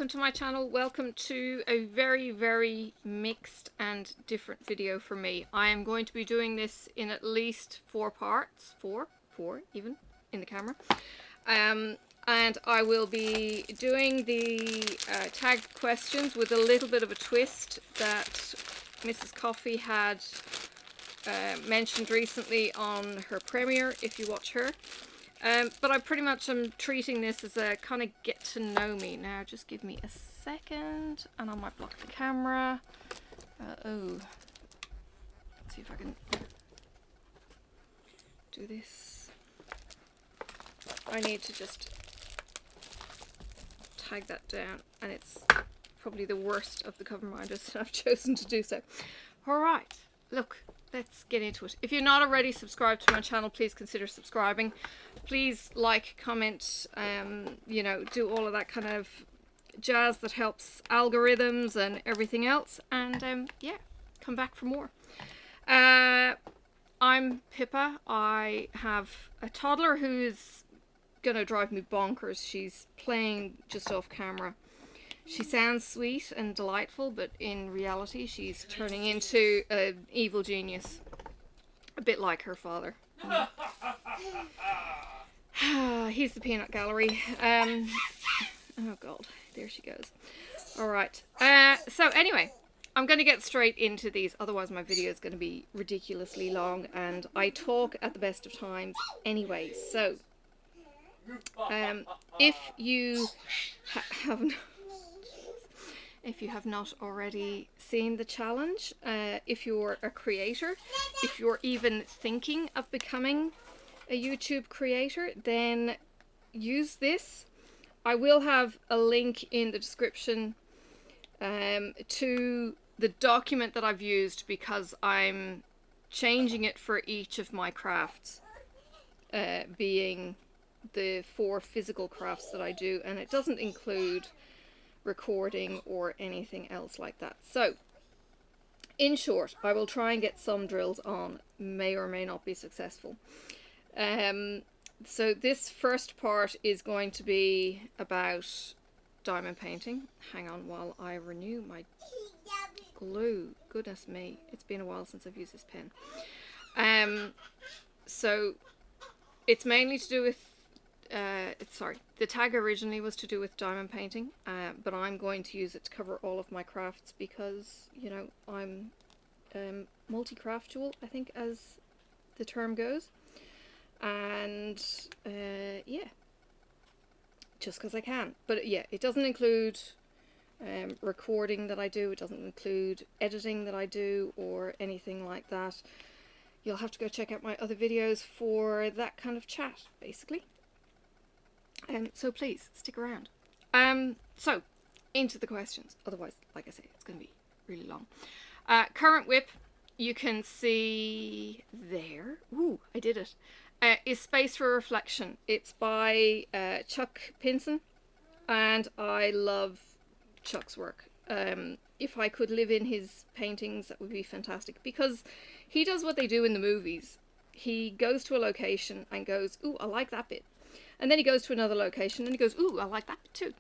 welcome to my channel. Welcome to a very mixed and different video for me. I am going to be doing this in at least 4 parts, four even in the camera, and I will be doing the tagged questions with a little bit of a twist that Mrs. Coffee had mentioned recently on her premiere, if you watch her. But I pretty much am treating this as a kind of get to know me. Now just give me a second and I might block the camera. Let's see if I can do this. I need to just tag that down, and it's probably the worst of the cover minders that I've chosen to do so. Alright, look, let's get into it. If you're not already subscribed to my channel, please consider subscribing. Please like, comment, you know, do all of that kind of jazz that helps algorithms and everything else. And yeah, come back for more. I'm Pippa. I have a toddler who's gonna drive me bonkers. She's playing just off camera. She sounds sweet and delightful, but in reality she's turning into an evil genius. A bit like her father. He's the peanut gallery. Oh god, there she goes. Alright, so anyway, I'm going to get straight into these, otherwise my video is going to be ridiculously long, and I talk at the best of times anyway. So, if you have not already seen the challenge, if you're a creator, if you're even thinking of becoming a YouTube creator, then use this. I will have a link in the description to the document that I've used, because I'm changing it for each of my crafts, being the 4 physical crafts that I do, and it doesn't include recording or anything else like that. So in short, I will try and get some drills on, may or may not be successful. So this first part is going to be about diamond painting. Hang on while I renew my glue. Goodness me, it's been a while since I've used this pen. So it's mainly to do with the tag originally was to do with diamond painting, but I'm going to use it to cover all of my crafts because, you know, I'm multi-craftual, I think, as the term goes. And yeah, just because I can. But yeah, it doesn't include recording that I do, it doesn't include editing that I do or anything like that. You'll have to go check out my other videos for that kind of chat, basically. So please stick around. So into the questions. Otherwise, like I say, it's going to be really long. Current whip, you can see there. Ooh, I did it. Is Space for Reflection. It's by Chuck Pinson, and I love Chuck's work. If I could live in his paintings, that would be fantastic, because he does what they do in the movies. He goes to a location and goes, ooh, I like that bit. And then he goes to another location and he goes, ooh, I like that bit too.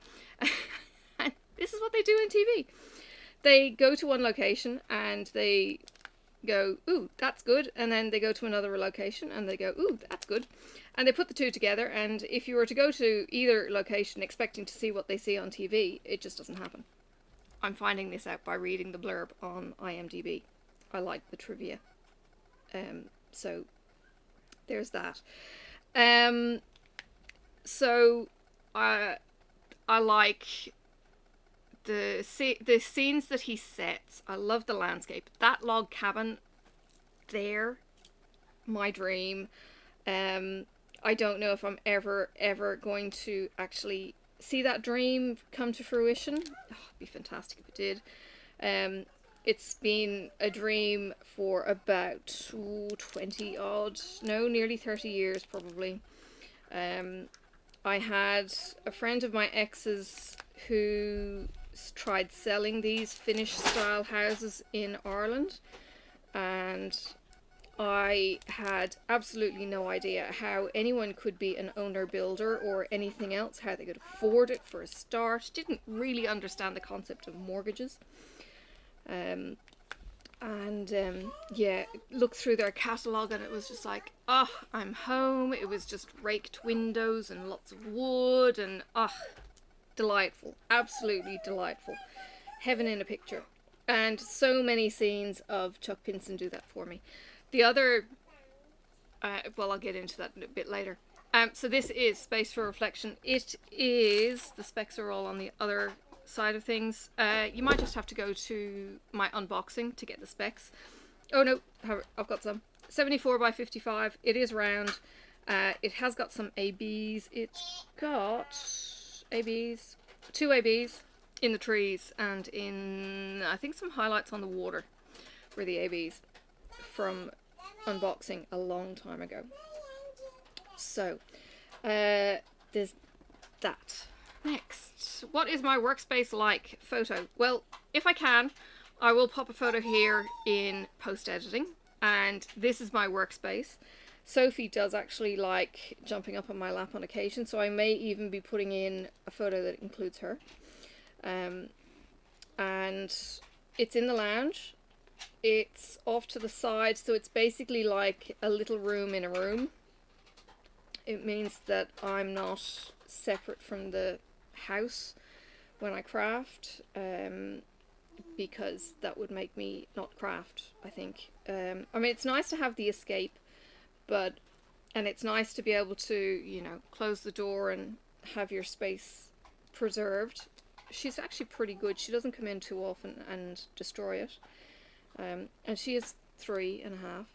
And this is what they do in TV. They go to one location and they go, ooh, that's good. And then they go to another location and they go, ooh, that's good. And they put the two together, and if you were to go to either location expecting to see what they see on TV, it just doesn't happen. I'm finding this out by reading the blurb on IMDb. I like the trivia. So there's that. So I like the scenes that he sets. I love the landscape. That log cabin there, my dream. I don't know if I'm ever going to actually see that dream come to fruition. Oh, it'd be fantastic if it did. It's been a dream for about 20 odd, no, nearly 30 years probably. I had a friend of my ex's who tried selling these Finnish style houses in Ireland, and I had absolutely no idea how anyone could be an owner builder or anything else, how they could afford it for a start. Didn't really understand the concept of mortgages. Yeah, looked through their catalogue and it was just like, oh, I'm home. It was just raked windows and lots of wood and delightful, absolutely delightful. Heaven in a picture. And so many scenes of Chuck Pinson do that for me. The other, well, I'll get into that a bit later. So this is Space for Reflection. It is, the specs are all on the other side of things. You might just have to go to my unboxing to get the specs. Oh no, I've got some. 74 by 55. It is round. It has got some ABs. It's got ABs, 2 ABs in the trees and in, I think, some highlights on the water were the ABs from unboxing a long time ago. So there's that. Next, what is my workspace like? Photo. Well, if I can, I will pop a photo here in post editing, and this is my workspace. Sophie does actually like jumping up on my lap on occasion, so I may even be putting in a photo that includes her. And it's in the lounge. It's off to the side, so it's basically like a little room in a room. It means that I'm not separate from the house when I craft, because that would make me not craft, I think. I mean, it's nice to have the escape, and it's nice to be able to, you know, close the door and have your space preserved. She's actually pretty good. She doesn't come in too often and destroy it. And she is 3.5.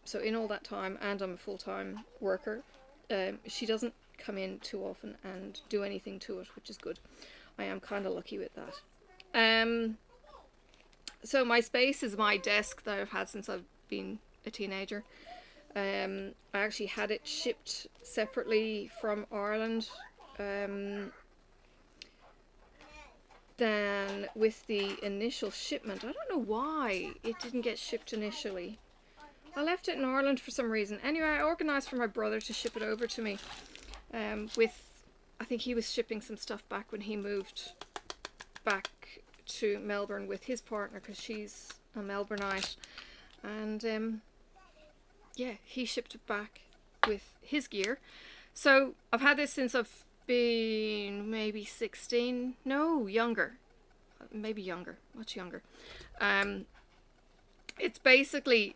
So in all that time, and I'm a full-time worker, she doesn't come in too often and do anything to it, which is good. I am kind of lucky with that. So my space is my desk that I've had since I've been a teenager. I actually had it shipped separately from Ireland. Then with the initial shipment, I don't know why it didn't get shipped initially. I left it in Ireland for some reason. Anyway, I organised for my brother to ship it over to me. I think he was shipping some stuff back when he moved back to Melbourne with his partner, because she's a Melbourneite. And yeah, he shipped it back with his gear. So I've had this since I've been maybe 16. No, younger. Maybe younger. Much younger. It's basically,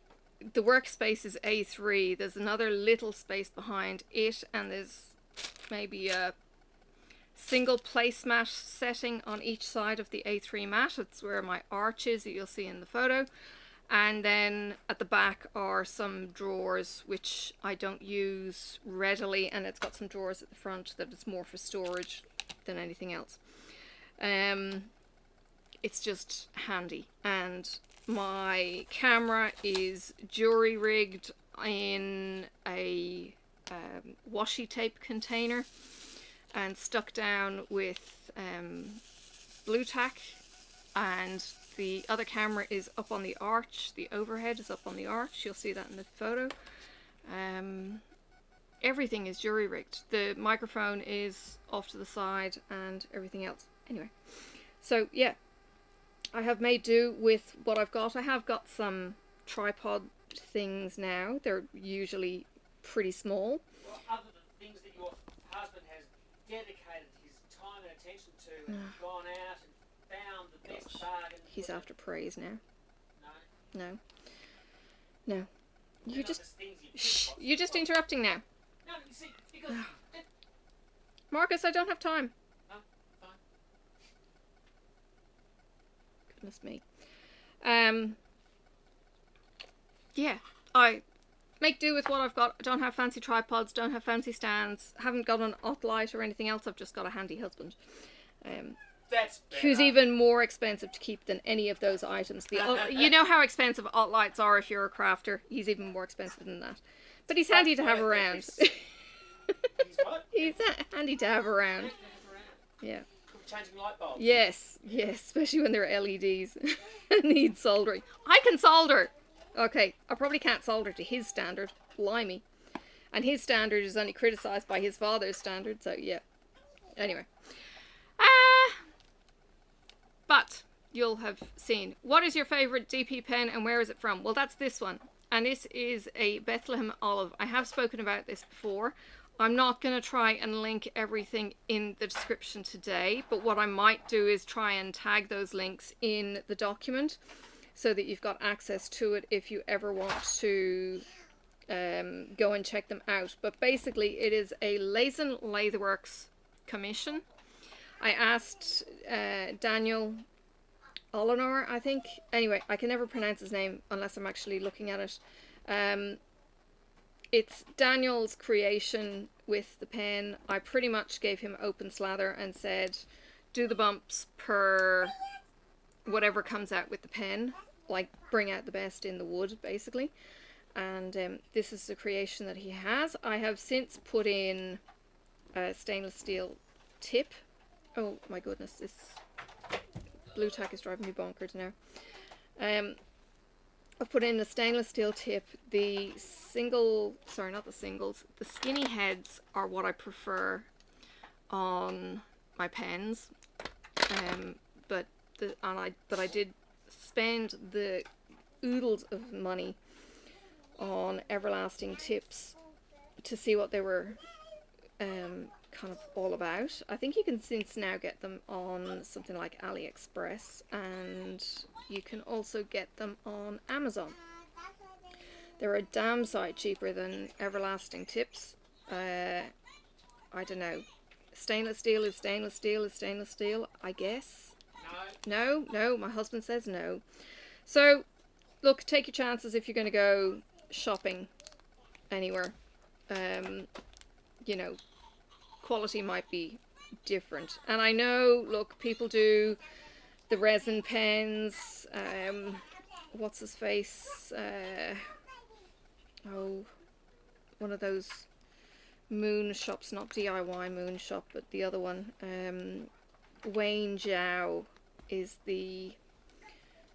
the workspace is A3. There's another little space behind it, and there's maybe a single placemat setting on each side of the A3 mat. It's where my arch is that you'll see in the photo. And then at the back are some drawers which I don't use readily, and it's got some drawers at the front that it's more for storage than anything else. It's just handy. And my camera is jury rigged in a washi tape container and stuck down with blue tack, and the other camera is up on the arch. The overhead is up on the arch. You'll see that in the photo. Everything is jury rigged. The microphone is off to the side and everything else. Anyway, so yeah, I have made do with what I've got. I have got some tripod things now. They're usually pretty small. Well, other than things that your husband has dedicated his time and attention to, and gone out and found the best bargain. He's after praise now. No. No. You're just interrupting now. No, you see, because Marcus, I don't have time. No, fine. Goodness me. Yeah, I make do with what I've got. I don't have fancy tripods, don't have fancy stands, haven't got an OT light or anything else. I've just got a handy husband. That's who's even more expensive to keep than any of those items. You know how expensive OT lights are if you're a crafter. He's even more expensive than that. But he's handy to have around. He's what? He's handy to have around. Yeah. Changing light bulbs. Yes, especially when they're LEDs. Need soldering. I can solder. Okay, I probably can't solder to his standard. Blimey. And his standard is only criticised by his father's standard, so yeah. Anyway. But you'll have seen. What is your favourite DP pen and where is it from? Well, that's this one. And this is a Bethlehem Olive. I have spoken about this before. I'm not going to try and link everything in the description today, but what I might do is try and tag those links in the document so that you've got access to it if you ever want to go and check them out. But basically it is a Lazen Latherworks commission. I asked Daniel Olenor, I think. Anyway, I can never pronounce his name unless I'm actually looking at it. It's Daniel's creation with the pen. I pretty much gave him open slather and said, do the bumps per whatever comes out with the pen. Like, bring out the best in the wood, basically. And this is the creation that he has. I have since put in a stainless steel tip. Oh my goodness, this blue tack is driving me bonkers now. I've put in a stainless steel tip. The skinny heads are what I prefer on my pens. But I did spend the oodles of money on everlasting tips to see what they were kind of all about. I think you can since now get them on something like AliExpress, and you can also get them on Amazon. They're a damn sight cheaper than everlasting tips. I don't know. Stainless steel is stainless steel is stainless steel, I guess. No, my husband says no. So, look, take your chances if you're going to go shopping anywhere. You know, quality might be different. And I know, look, people do the resin pens. What's his face? One of those moon shops, not DIY moon shop, but the other one. Wayne Zhao is the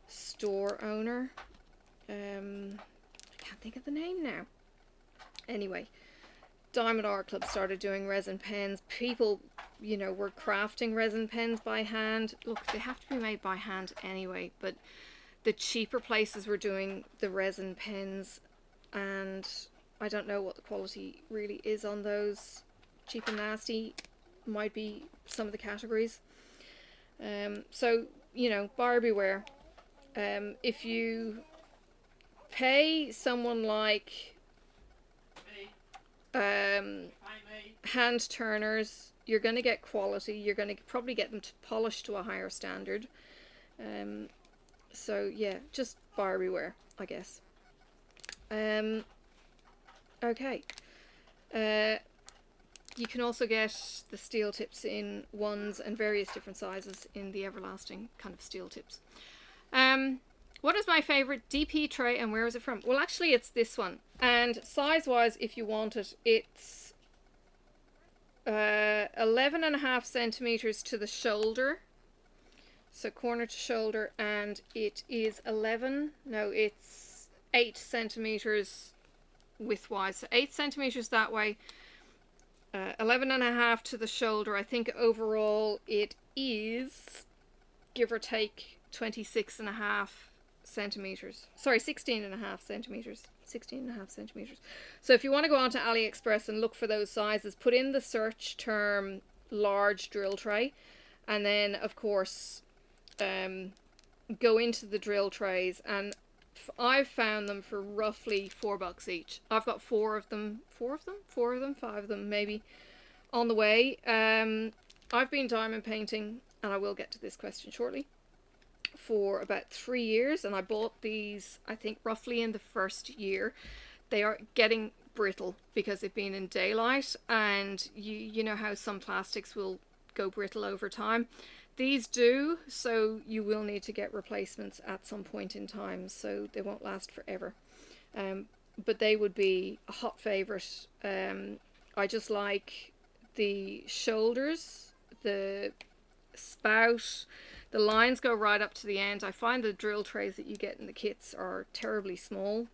store owner. I can't think of the name now. Anyway, Diamond Art Club started doing resin pens. People, you know, were crafting resin pens by hand. Look, they have to be made by hand anyway, but the cheaper places were doing the resin pens, and I don't know what the quality really is on those. Cheap and nasty might be some of the categories. So, you know, buyer beware. If you pay someone like hand turners, you're going to get quality. You're going to probably get them to polish to a higher standard. So yeah, just buyer beware, I guess. Okay. You can also get the steel tips in ones and various different sizes in the everlasting kind of steel tips. What is my favorite DP tray and where is it from? Well, actually it's this one, and size wise, if you want it, it's 11.5 centimeters to the shoulder, so corner to shoulder, and it is it's 8 centimeters widthwise, so 8 centimeters that way, 11.5 to the shoulder. I think overall it is, give or take, 26.5 centimeters. Sorry, 16.5 centimeters. 16.5 centimeters. So if you want to go onto AliExpress and look for those sizes, put in the search term large drill tray, and then of course go into the drill trays, and I've found them for roughly $4 each. I've got 5 of them maybe on the way. I've been diamond painting, and I will get to this question shortly, for about 3 years, and I bought these I think roughly in the first year. They are getting brittle because they've been in daylight, and you know how some plastics will go brittle over time. These do, so you will need to get replacements at some point in time, so they won't last forever. But they would be a hot favorite. I just like the shoulders, the spout, The lines go right up to the end. I find the drill trays that you get in the kits are terribly small,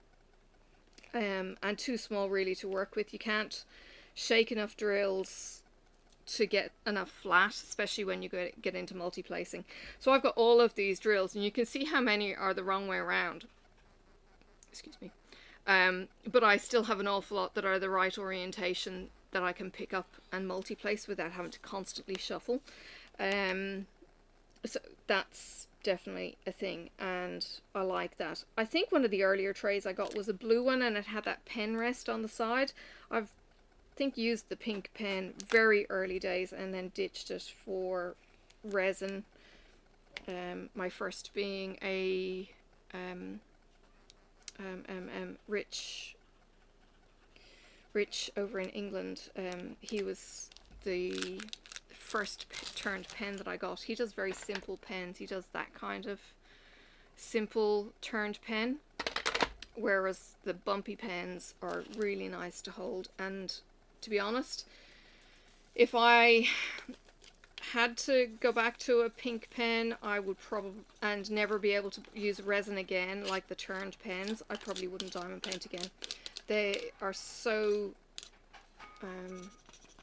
and too small really to work with. You can't shake enough drills to get enough flat, especially when you get into multi-placing. So I've got all of these drills, and you can see how many are the wrong way around. Excuse me. But I still have an awful lot that are the right orientation that I can pick up and multi-place without having to constantly shuffle. So that's definitely a thing, and I like that. I think one of the earlier trays I got was a blue one, and it had that pen rest on the side. I've think used the pink pen very early days and then ditched it for resin. My first being a Rich over in England. He was the first turned pen that I got. He does very simple pens. He does that kind of simple turned pen, whereas the bumpy pens are really nice to hold. And to be honest, if I had to go back to a pink pen, I would probably, and never be able to use resin again like the turned pens, I probably wouldn't diamond paint again. They are so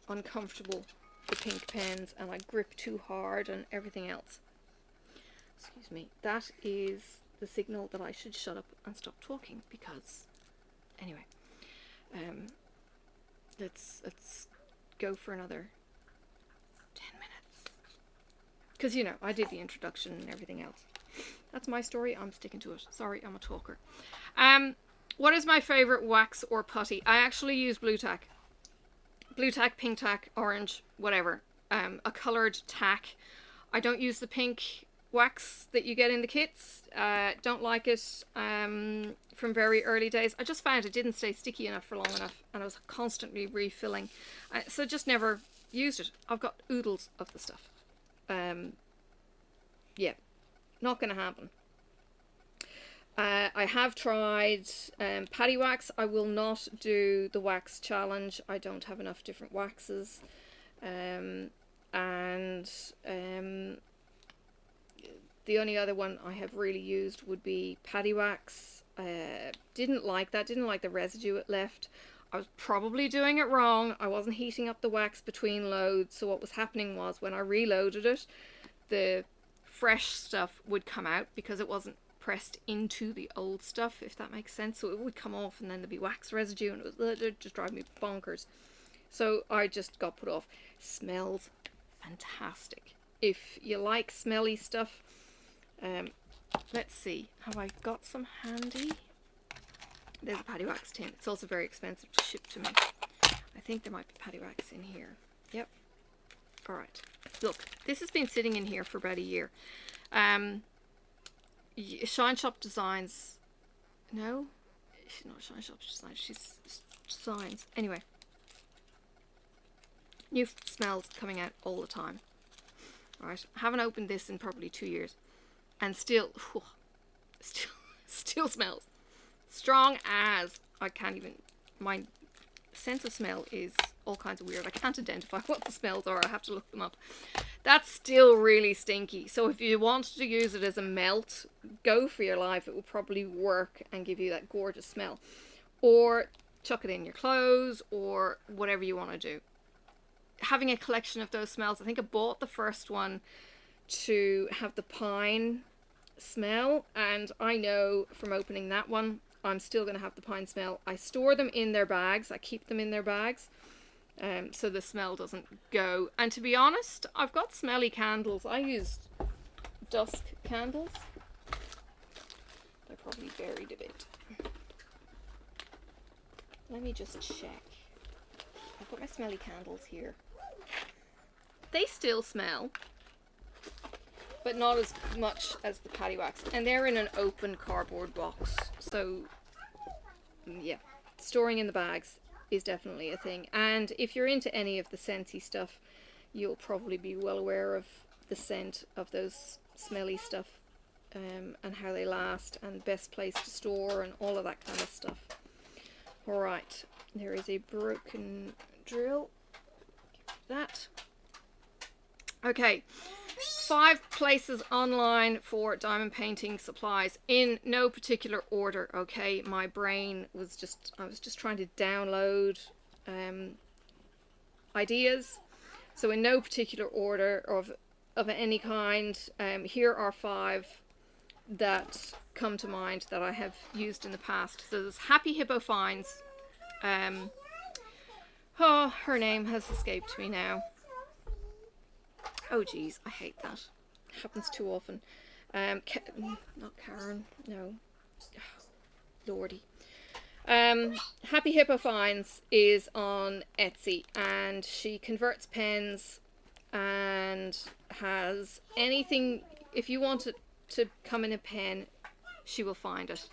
uncomfortable, the pink pens, and I grip too hard and everything else. Excuse me. That is the signal that I should shut up and stop talking, because anyway, let's go for another 10 minutes, because you know I did the introduction and everything else. That's my story. I'm sticking to it. Sorry, I'm a talker. What is my favorite wax or putty? I actually use blue tack, pink tack, orange, whatever. A colored tack. I don't use the pink wax that you get in the kits. Don't like it from very early days. I just found it didn't stay sticky enough for long enough, and I was constantly refilling, so just never used it. I've got oodles of the stuff. Yeah, not gonna happen. I have tried paddy wax. I will not do the wax challenge. I don't have enough different waxes, and the only other one I have really used would be paddy wax. Didn't like that. Didn't like the residue it left. I was probably doing it wrong. I wasn't heating up the wax between loads. So what was happening was when I reloaded it, the fresh stuff would come out because it wasn't pressed into the old stuff, if that makes sense. So it would come off, and then there'd be wax residue, and it just drive me bonkers. So I just got put off. Smells fantastic. If you like smelly stuff, let's see, have I got some handy? There's a paddy wax tin. It's also very expensive to ship to me. I think there might be paddy wax in here. Yep. Alright. Look, this has been sitting in here for about a year. Shine Shop Designs. No? She's not Shine Shop Designs. She's Designs. Anyway. New smells coming out all the time. Alright. I haven't opened this in probably 2 years. And still smells. Strong as. I can't even. My sense of smell is all kinds of weird. I can't identify what the smells are. I have to look them up. That's still really stinky. So if you wanted to use it as a melt, go for your life. It will probably work and give you that gorgeous smell. Or chuck it in your clothes, or whatever you want to do. Having a collection of those smells. I think I bought the first one to have the pine smell, and I know from opening that one I'm still going to have the pine smell. I store them in their bags. I keep them in their bags. So the smell doesn't go. And to be honest, I've got smelly candles. I used dusk candles. They're probably buried a bit. Let me just check. I've got my smelly candles here. They still smell, but not as much as the paddy wax. And they're in an open cardboard box. So, yeah, storing in the bags is definitely a thing. And if you're into any of the scentsy stuff, you'll probably be well aware of the scent of those smelly stuff, and how they last, and best place to store, and all of that kind of stuff. Alright, there is a broken drill. Give that. Okay, 5 places online for diamond painting supplies in no particular order. Okay, my brain was I was just trying to download ideas, so in no particular order of any kind. Here are 5 that come to mind that I have used in the past. So there's HappyHippoFinds. Oh, her name has escaped me now. Oh geez, I hate that. It happens too often. Not Karen, no. Oh, Lordy. HappyHippoFinds is on Etsy, and she converts pens and has anything. If you want it to come in a pen, she will find it.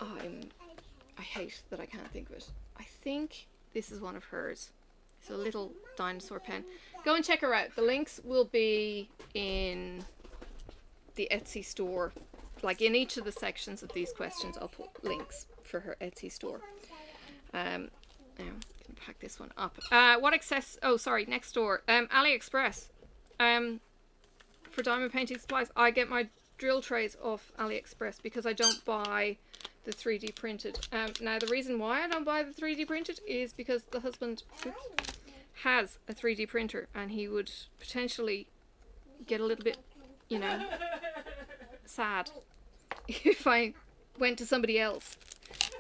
I hate that I can't think of it. I think this is one of hers. It's a little dinosaur pen. Go and check her out. The links will be in the Etsy store. Like in each of the sections of these questions, I'll put links for her Etsy store. Now, I'm going to pack this one up. Next door. AliExpress. For diamond painting supplies, I get my drill trays off AliExpress because I don't buy the 3D printed. Now, the reason why I don't buy the 3D printed is because the husband has a 3D printer, and he would potentially get a little bit, you know, sad if I went to somebody else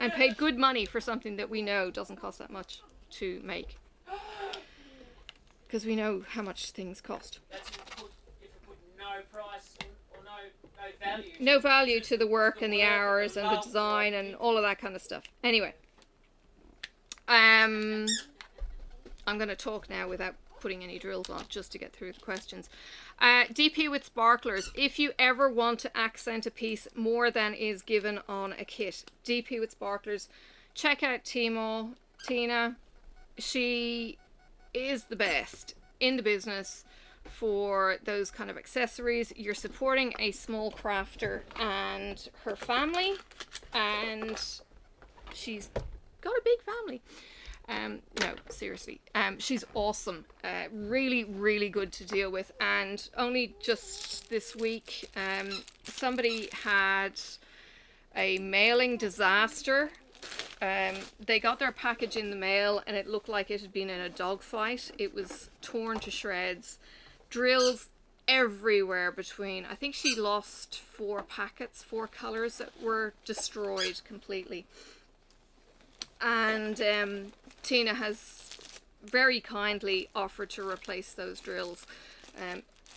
and paid good money for something that we know doesn't cost that much to make, because we know how much things cost. That's if you put no price or no value. No value to the work and the hours and the design and all of that kind of stuff. Anyway, I'm going to talk now without putting any drills on, just to get through the questions. DP with sparklers. If you ever want to accent a piece more than is given on a kit, DP with sparklers, check out Tina. She is the best in the business for those kind of accessories. You're supporting a small crafter and her family, and she's got a big family. No, seriously, she's awesome. Really, really good to deal with. And only just this week, somebody had a mailing disaster. They got their package in the mail and it looked like it had been in a dogfight. It was torn to shreds, drills everywhere between. I think she lost 4 packets, 4 colors that were destroyed completely. And Tina has very kindly offered to replace those drills.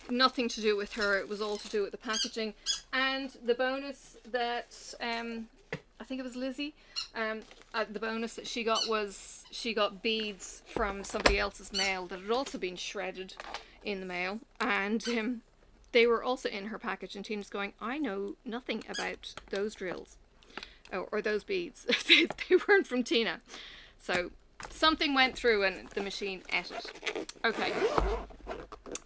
Nothing to do with her, it was all to do with the packaging. And the bonus that I think it was Lizzie, the bonus that she got was she got beads from somebody else's mail that had also been shredded in the mail, and they were also in her package, and Tina's going, I know nothing about those drills or those beads. They weren't from Tina. So something went through and the machine ate it. Okay.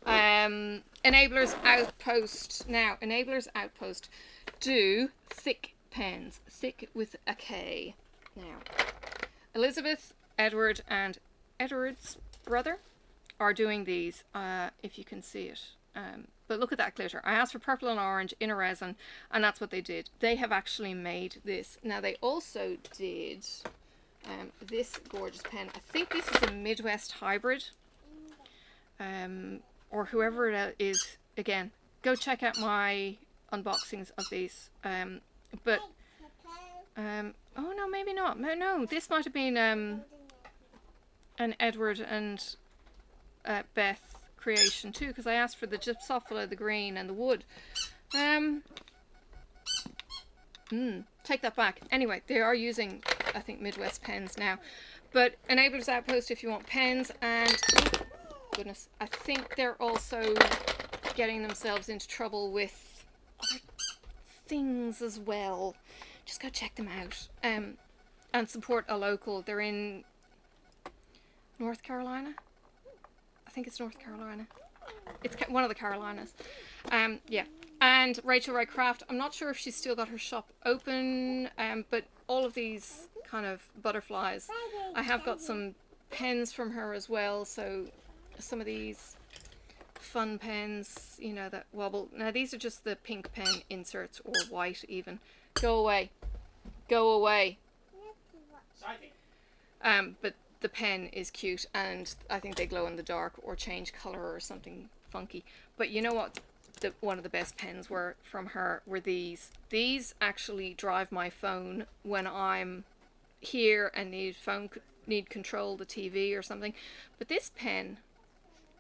Enablers Outpost. Now, Enablers Outpost do thick pens. Thick with a K. Now, Elizabeth, Edward, and Edward's brother are doing these, if you can see it. But look at that glitter. I asked for purple and orange in a resin, and that's what they did. They have actually made this. Now, they also did this gorgeous pen. I think this is a Midwest hybrid, or whoever it is. Again, go check out my unboxings of these. Oh no, maybe not. No, this might have been an Edward and Beth creation too, because I asked for the Gypsophila, the green, and the wood. Take that back. Anyway, they are using, I think, Midwest pens now. But Enablers Outpost if you want pens, and goodness, I think they're also getting themselves into trouble with other things as well. Just go check them out, and support a local. They're in North Carolina. I think it's North Carolina. It's one of the Carolinas. Yeah. And Rachel Wright Craft, I'm not sure if she's still got her shop open, but all of these kind of butterflies. I have got some pens from her as well, so some of these fun pens, you know, that wobble. Now these are just the pink pen inserts, or white even. Go away. Go away. But the pen is cute, and I think they glow in the dark or change color or something funky. But you know what? One of the best pens were from her were these. These actually drive my phone when I'm here and need control the TV or something. But this pen,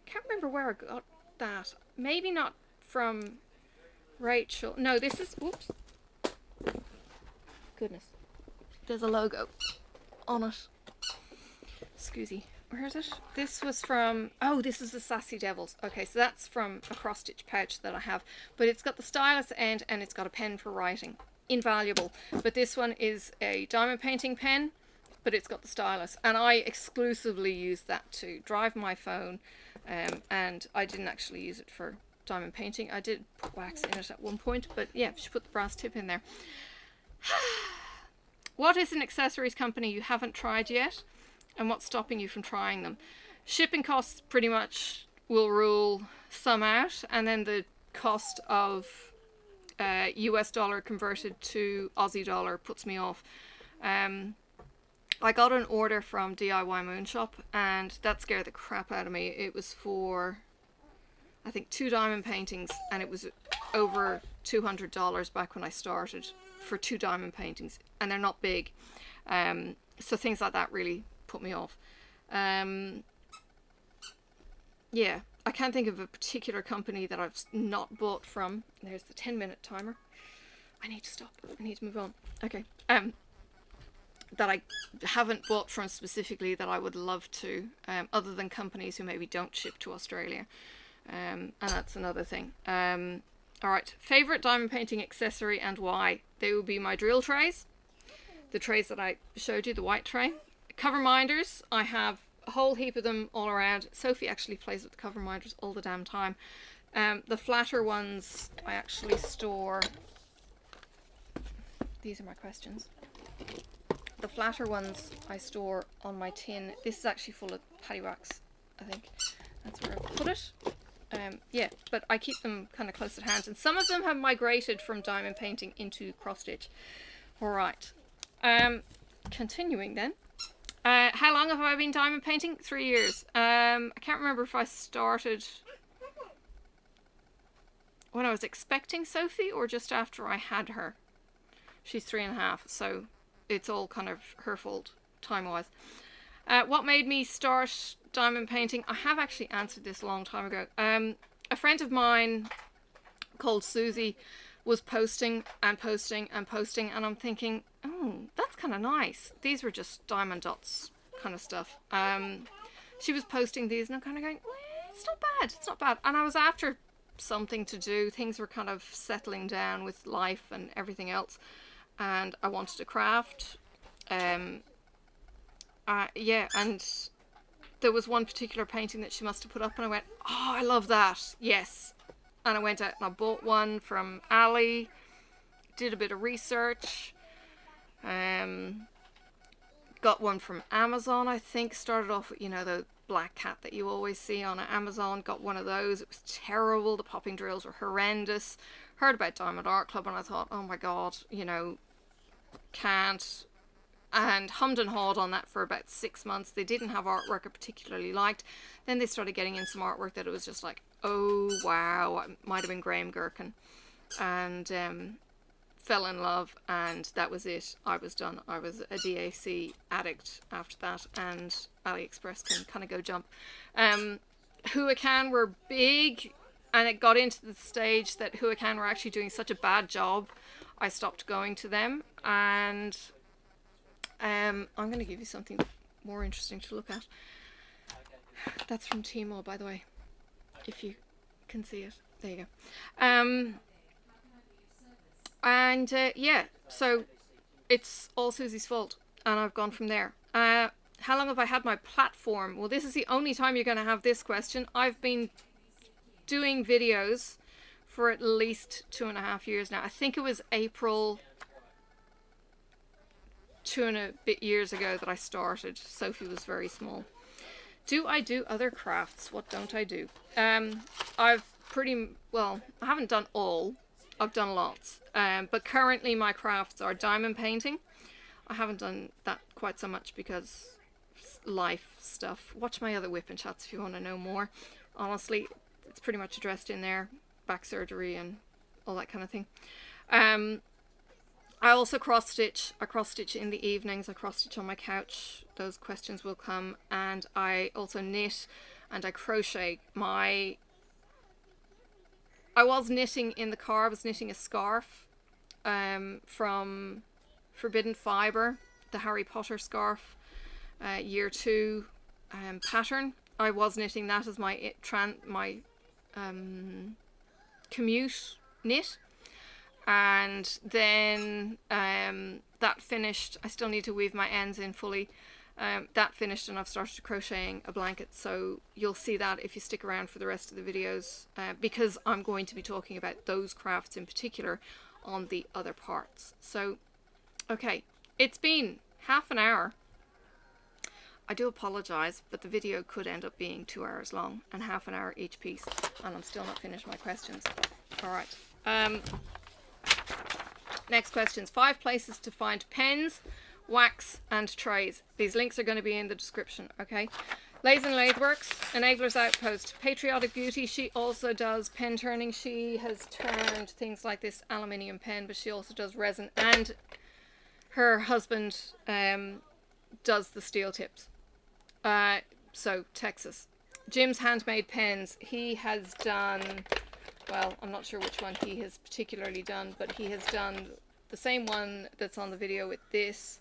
can't remember where I got that. Maybe not from Rachel. No, this is, whoops. Goodness. There's a logo on it. Excuse me. Where is it? This was from, oh, this is the Sassy Devils. Okay, so that's from a cross-stitch pouch that I have. But it's got the stylus end and it's got a pen for writing. Invaluable. But this one is a diamond painting pen, but it's got the stylus. And I exclusively use that to drive my phone. And I didn't actually use it for diamond painting. I did put wax in it at one point, but yeah, she put the brass tip in there. What is an accessories company you haven't tried yet? And what's stopping you from trying them? Shipping costs pretty much will rule some out, and then the cost of US dollar converted to Aussie dollar puts me off. I got an order from DIY Moonshop, and that scared the crap out of me. It was for, I think, 2 diamond paintings, and it was over $200 back when I started for 2 diamond paintings, and they're not big. So things like that really put me off. Yeah, I can't think of a particular company that I've not bought from. There's the 10-minute timer. I need to stop. I need to move on. Okay. That I haven't bought from specifically that I would love to, other than companies who maybe don't ship to Australia. And that's another thing. Alright, favourite diamond painting accessory and why? They would be my drill trays. The trays that I showed you, the white tray. Cover minders, I have a whole heap of them all around. Sophie actually plays with the cover minders all the damn time. The flatter ones I actually store. These are my questions. The flatter ones I store on my tin. This is actually full of paddy wax, I think. That's where I've put it. Yeah, but I keep them kind of close at hand. And some of them have migrated from diamond painting into cross stitch. Alright. Continuing then. How long have I been diamond painting? 3 years. I can't remember if I started when I was expecting Sophie or just after I had her. She's 3.5, so it's all kind of her fault time-wise. What made me start diamond painting? I have actually answered this a long time ago. A friend of mine called Susie was posting and posting and posting, and I'm thinking, oh, that's kind of nice. These were just diamond dots kind of stuff. She was posting these and I'm kind of going, well, it's not bad, it's not bad. And I was after something to do. Things were kind of settling down with life and everything else, and I wanted to craft. Yeah, and there was one particular painting that she must have put up and I went, oh, I love that, yes. And I went out and I bought one from Ali, did a bit of research, got one from Amazon, I think. Started off with, you know, the black cat that you always see on Amazon. Got one of those. It was terrible. The popping drills were horrendous. Heard about Diamond Art Club and I thought, oh my god, you know, can't. And hummed and hawed on that for about 6 months. They didn't have artwork I particularly liked. Then they started getting in some artwork that it was just like, oh wow, it might have been Graham Gherkin. And fell in love, and that was it. I was done. I was a DAC addict after that, and AliExpress can kind of go jump. Huacan were big, and it got into the stage that Huacan were actually doing such a bad job, I stopped going to them. And I'm going to give you something more interesting to look at. That's from Tmall, by the way, if you can see it. There you go. Yeah, so it's all Susie's fault, and I've gone from there. How long have I had my platform? Well, this is the only time you're going to have this question. I've been doing videos for at least 2.5 years now. I think it was April 2 and a bit years ago that I started. Sophie was very small. Do I do other crafts? What don't I do? I've I haven't done all. I've done lots. But currently my crafts are diamond painting. I haven't done that quite so much because life stuff. Watch my other WiPnChats if you want to know more. Honestly, it's pretty much addressed in there. Back surgery and all that kind of thing. I also cross stitch. I cross stitch in the evenings. I cross stitch on my couch. Those questions will come. And I also knit and I crochet. I was knitting in the car. I was knitting a scarf from Forbidden Fibre, the Harry Potter scarf, year 2 pattern. I was knitting that as my commute knit. And then that finished. I still need to weave my ends in fully. That finished and I've started crocheting a blanket, so you'll see that if you stick around for the rest of the videos, because I'm going to be talking about those crafts in particular on the other parts. So okay, it's been half an hour. I do apologize, but the video could end up being 2 hours long and half an hour each piece, and I'm still not finished my questions. All right. Next questions. 5 places to find pens, wax and trays. These links are going to be in the description, okay? Lathe and Lathe Works, Enabler's Outpost, Patriotic Beauty. She also does pen turning. She has turned things like this aluminium pen, but she also does resin, and her husband does the steel tips. So Texas. Jim's Handmade Pens. He has done, well, I'm not sure which one he has particularly done, but he has done the same one that's on the video with this.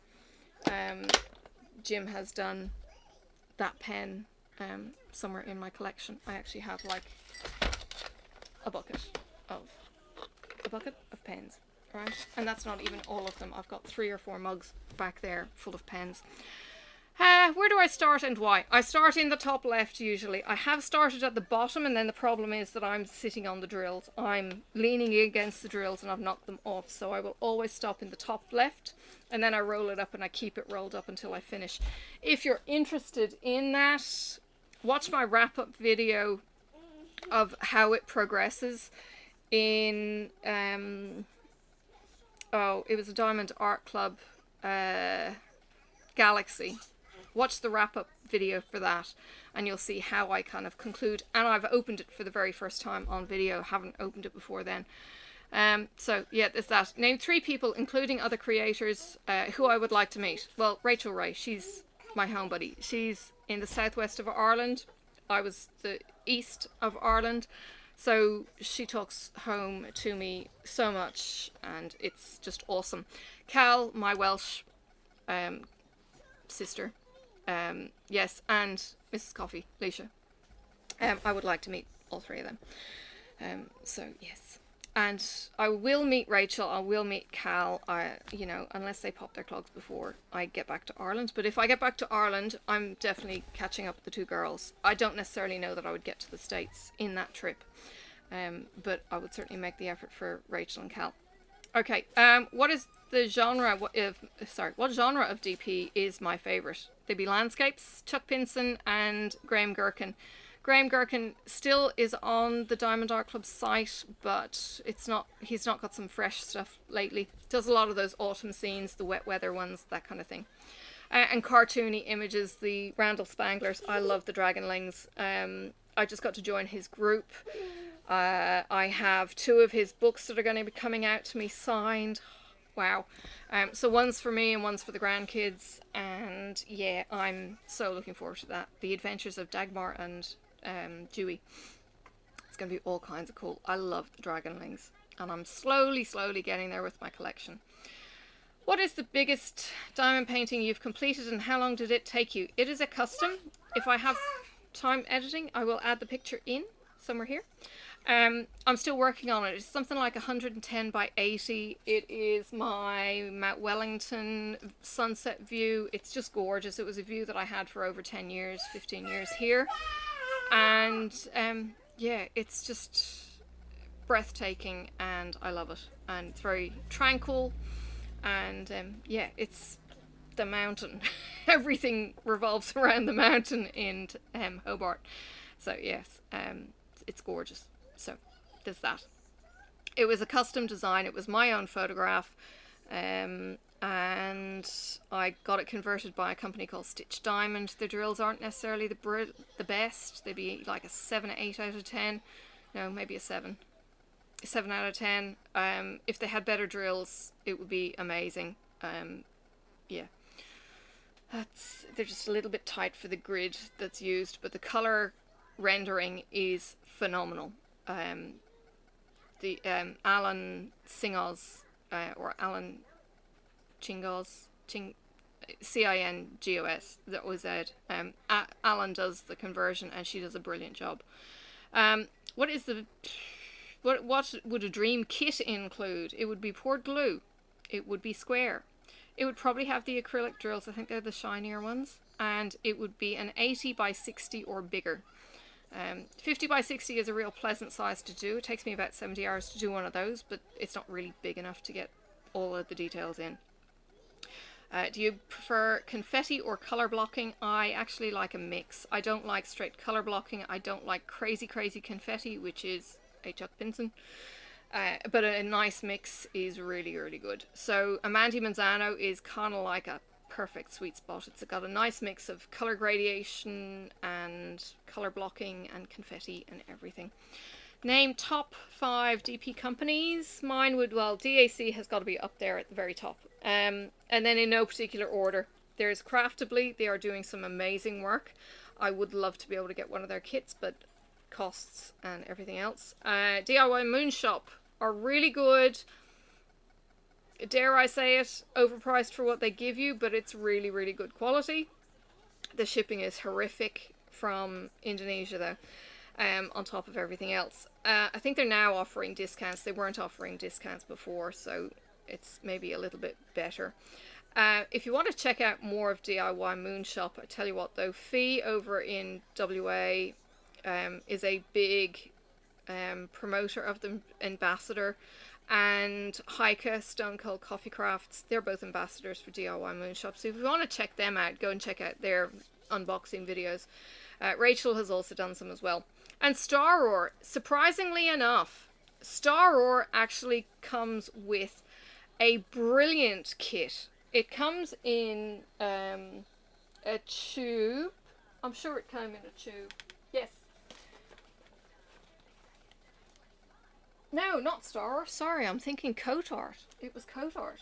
Jim has done that pen somewhere in my collection. I actually have like a bucket of pens, right? And that's not even all of them. I've got 3 or 4 mugs back there full of pens. Where do I start and why? I start in the top left usually. I have started at the bottom, and then the problem is that I'm sitting on the drills. I'm leaning against the drills and I've knocked them off. So I will always stop in the top left, and then I roll it up and I keep it rolled up until I finish. If you're interested in that, watch my wrap-up video of how it progresses in it was a Diamond Art Club Galaxy. Watch the wrap-up video for that and you'll see how I kind of conclude. And I've opened it for the very first time on video. Haven't opened it before then. So yeah, there's that. Name 3 people, including other creators, who I would like to meet. Well, Rachel Ray, she's my home buddy. She's in the southwest of Ireland. I was the east of Ireland. So she talks home to me so much and it's just awesome. Cal, my Welsh sister. Yes, and Mrs. Coffee, Leisha. I would like to meet all 3 of them. So yes, and I will meet Rachel. I will meet Cal. You know, unless they pop their clogs before I get back to Ireland. But if I get back to Ireland, I'm definitely catching up with the 2 girls. I don't necessarily know that I would get to the States in that trip, but I would certainly make the effort for Rachel and Cal. Okay, what is the genre? What genre of DP is my favourite? They'd be landscapes. Chuck Pinson and Graham Gherkin. Graham Gherkin still is on the Diamond Art Club site, but he's not got some fresh stuff lately. Does a lot of those autumn scenes, the wet weather ones, that kind of thing. And cartoony images, the Randall Spanglers. I love the Dragonlings. I just got to join his group. I have 2 of his books that are going to be coming out to me signed. Wow. So one's for me and one's for the grandkids, and yeah, I'm so looking forward to that. The Adventures of Dagmar and Dewey. It's going to be all kinds of cool. I love the Dragonlings, and I'm slowly getting there with my collection. What is the biggest diamond painting you've completed and how long did it take you? It is a custom. If I have time editing, I will add the picture in somewhere here. I'm still working on it. It's something like 110 by 80. It is my Mount Wellington sunset view. It's just gorgeous. It was a view that I had for over 10 years, 15 years here. And yeah, it's just breathtaking and I love it. And it's very tranquil. And yeah, it's the mountain. Everything revolves around the mountain in Hobart. So yes, it's gorgeous. So there's that. It was a custom design. It was my own photograph. And I got it converted by a company called Stitch Diamond. The drills aren't necessarily the best. They'd be like a 7 or 8 out of 10. No, maybe a 7. 7 out of 10. If they had better drills, it would be amazing. Yeah. They're just a little bit tight for the grid that's used, but the color rendering is phenomenal. The Alan Singos, or Alan Chingos, Cingos, that was it. Alan does the conversion, and she does a brilliant job. What would a dream kit include? It would be poured glue. It would be square. It would probably have the acrylic drills. I think they're the shinier ones. And it would be an 80 by 60 or bigger. 50 by 60 is a real pleasant size to do. It takes me about 70 hours to do one of those, but it's not really big enough to get all of the details in. Do you prefer confetti or color blocking? I actually like a mix. I don't like straight color blocking. I don't like crazy confetti, which is a Chuck Pinson. But a nice mix is really, really good. So Amandi Manzano is kind of like a perfect sweet spot. It's got a nice mix of color gradation and color blocking and confetti and everything. Name top 5 DP companies. Mine would, well, DAC has got to be up there at the very top. And then in no particular order, there's Craftably. They are doing some amazing work. I would love to be able to get one of their kits, but costs and everything else. DIY Moon Shop are really good. Dare I say it, overpriced for what they give you, but it's really, really good quality. The shipping is horrific from Indonesia though, on top of everything else. I think they're now offering discounts. They weren't offering discounts before, so it's maybe a little bit better. If you want to check out more of DIY Moon Shop, I tell you what though, Fee over in WA is a big promoter of them, ambassador, and Heike, Stone Cold Coffee Crafts, they're both ambassadors for DIY Moon Shop. So if you want to check them out, go and check out their unboxing videos. Rachel has also done some as well. And Star Roar, surprisingly enough, Star Roar actually comes with a brilliant kit. It comes in a tube. I'm sure it came in a tube. Yes. No, not Star. Sorry, I'm thinking Coat Art. It was Coat Art.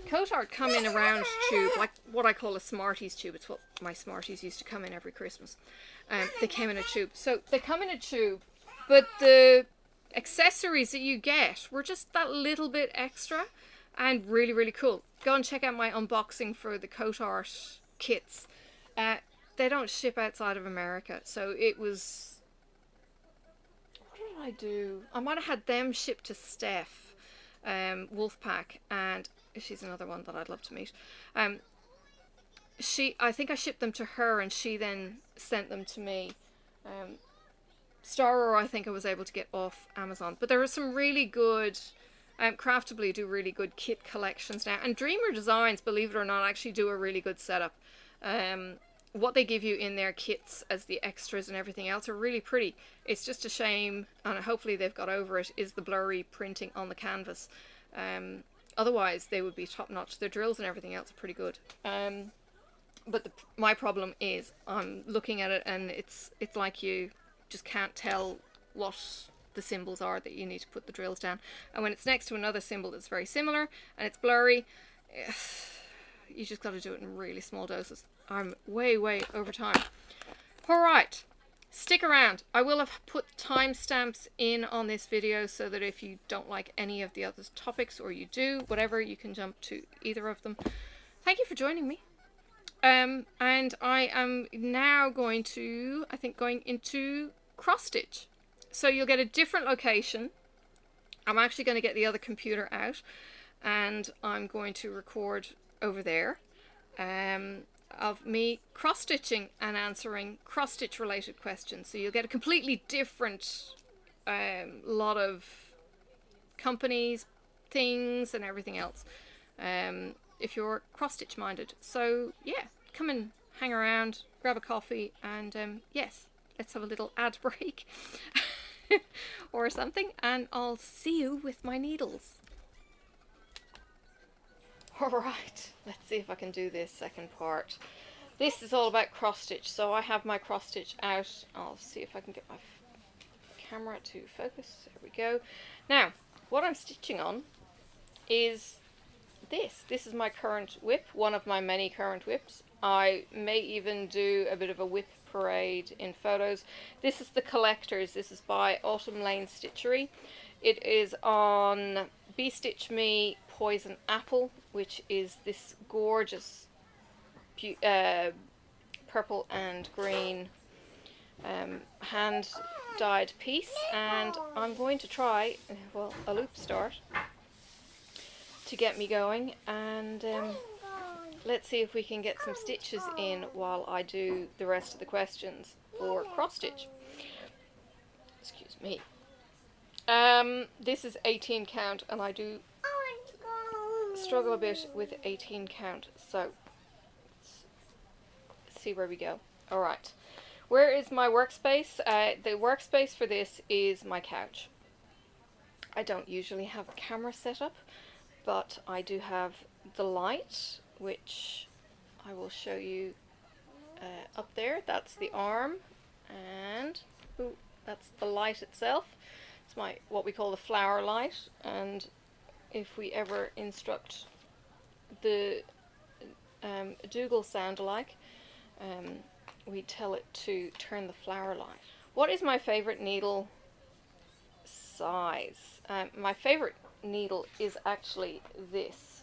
Coat Art come in a round tube, like what I call a Smarties tube. It's what my Smarties used to come in every Christmas. They came in a tube. So they come in a tube, but the accessories that you get were just that little bit extra and really, really cool. Go and check out my unboxing for the Coat Art kits. They don't ship outside of America, so it was... I do. I might have had them shipped to Steph, Wolfpack, and she's another one that I'd love to meet. I think I shipped them to her, and she then sent them to me. Star Roar, I think I was able to get off Amazon, but there are some really good. Craftably do really good kit collections now, and Dreamer Designs, believe it or not, actually do a really good setup. What they give you in their kits as the extras and everything else are really pretty. It's just a shame, and hopefully they've got over it, is the blurry printing on the canvas. Otherwise they would be top notch. Their drills and everything else are pretty good. But my problem is I'm looking at it and it's like you just can't tell what the symbols are that you need to put the drills down. And when it's next to another symbol that's very similar and it's blurry, you just got to do it in really small doses. I'm way over time. Alright, stick around. I will have put timestamps in on this video so that if you don't like any of the other topics, or you do, whatever, you can jump to either of them. Thank you for joining me. And I am now going into cross stitch. So you'll get a different location. I'm actually going to get the other computer out and I'm going to record over there of me cross-stitching and answering cross-stitch related questions. So you'll get a completely different lot of companies, things and everything else. if you're cross-stitch minded. So yeah, come and hang around, grab a coffee, and yes, let's have a little ad break or something, and I'll see you with my needles. Alright, let's see if I can do this second part. This is all about cross stitch, so I have my cross stitch out. I'll see if I can get my camera to focus. There we go. Now, what I'm stitching on is this. This is my current whip, one of my many current whips. I may even do a bit of a whip parade in photos. This is the Collectors. This is by Autumn Lane Stitchery. It is on Bee Stitch Me Poison Apple, which is this gorgeous purple and green hand dyed piece, and I'm going to try, well, a loop start to get me going, and let's see if we can get some stitches in while I do the rest of the questions for cross stitch. Excuse me. This is 18 count, and I do struggle a bit with 18 count, so let's see where we go. Alright, where is my workspace? The workspace for this is my couch. I don't usually have the camera set up, but I do have the light, which I will show you up there. That's the arm, and that's the light itself. It's my what we call the flower light, and if we ever instruct the Dougal sound alike, we tell it to turn the flower light. What is my favorite needle size? My favorite needle is actually this.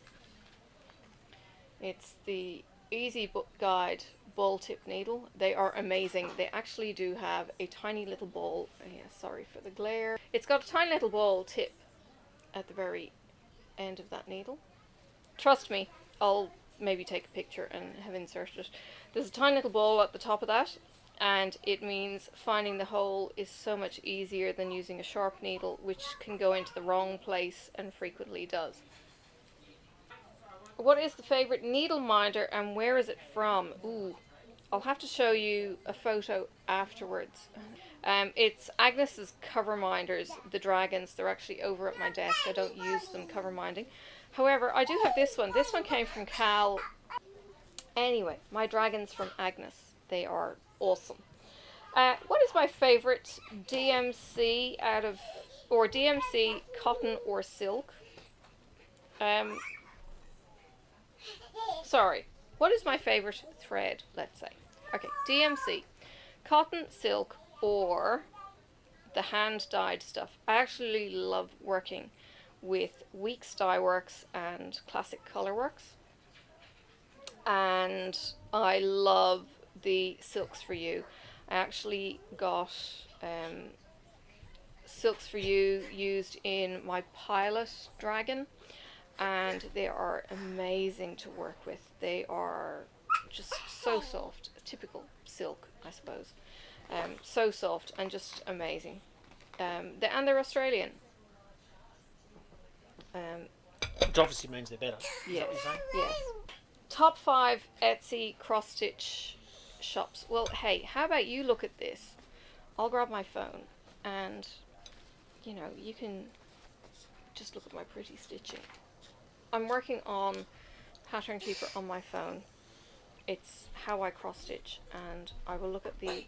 It's the Easy Guide ball tip needle. They are amazing. They actually do have a tiny little ball. Yeah, sorry for the glare. It's got a tiny little ball tip at the very end of that needle. Trust me, I'll maybe take a picture and have inserted it. There's a tiny little ball at the top of that, and it means finding the hole is so much easier than using a sharp needle, which can go into the wrong place and frequently does. What is the favorite needle minder and where is it from? Ooh, I'll have to show you a photo afterwards. It's Agnes's cover minders, the dragons. They're actually over at my desk. I don't use them cover minding. However, I do have this one. This one came from Cal. Anyway, my dragons from Agnes. They are awesome. What is my favorite DMC or DMC cotton or silk? Sorry, what is my favorite thread, let's say? Okay, DMC, cotton, silk, or the hand-dyed stuff. I actually love working with Weeks Dye Works and Classic Colorworks. And I love the Silks for You. I actually got Silks for You used in my pilot dragon, and they are amazing to work with. They are just so soft, a typical silk, I suppose. So soft and just amazing. And they're Australian. Which obviously means they're better. Yes, Is that what you're saying? yes. Top 5 Etsy cross-stitch shops. Well, hey, how about you look at this? I'll grab my phone and, you know, you can just look at my pretty stitching. I'm working on Pattern Keeper on my phone. It's how I cross stitch, and I will look at the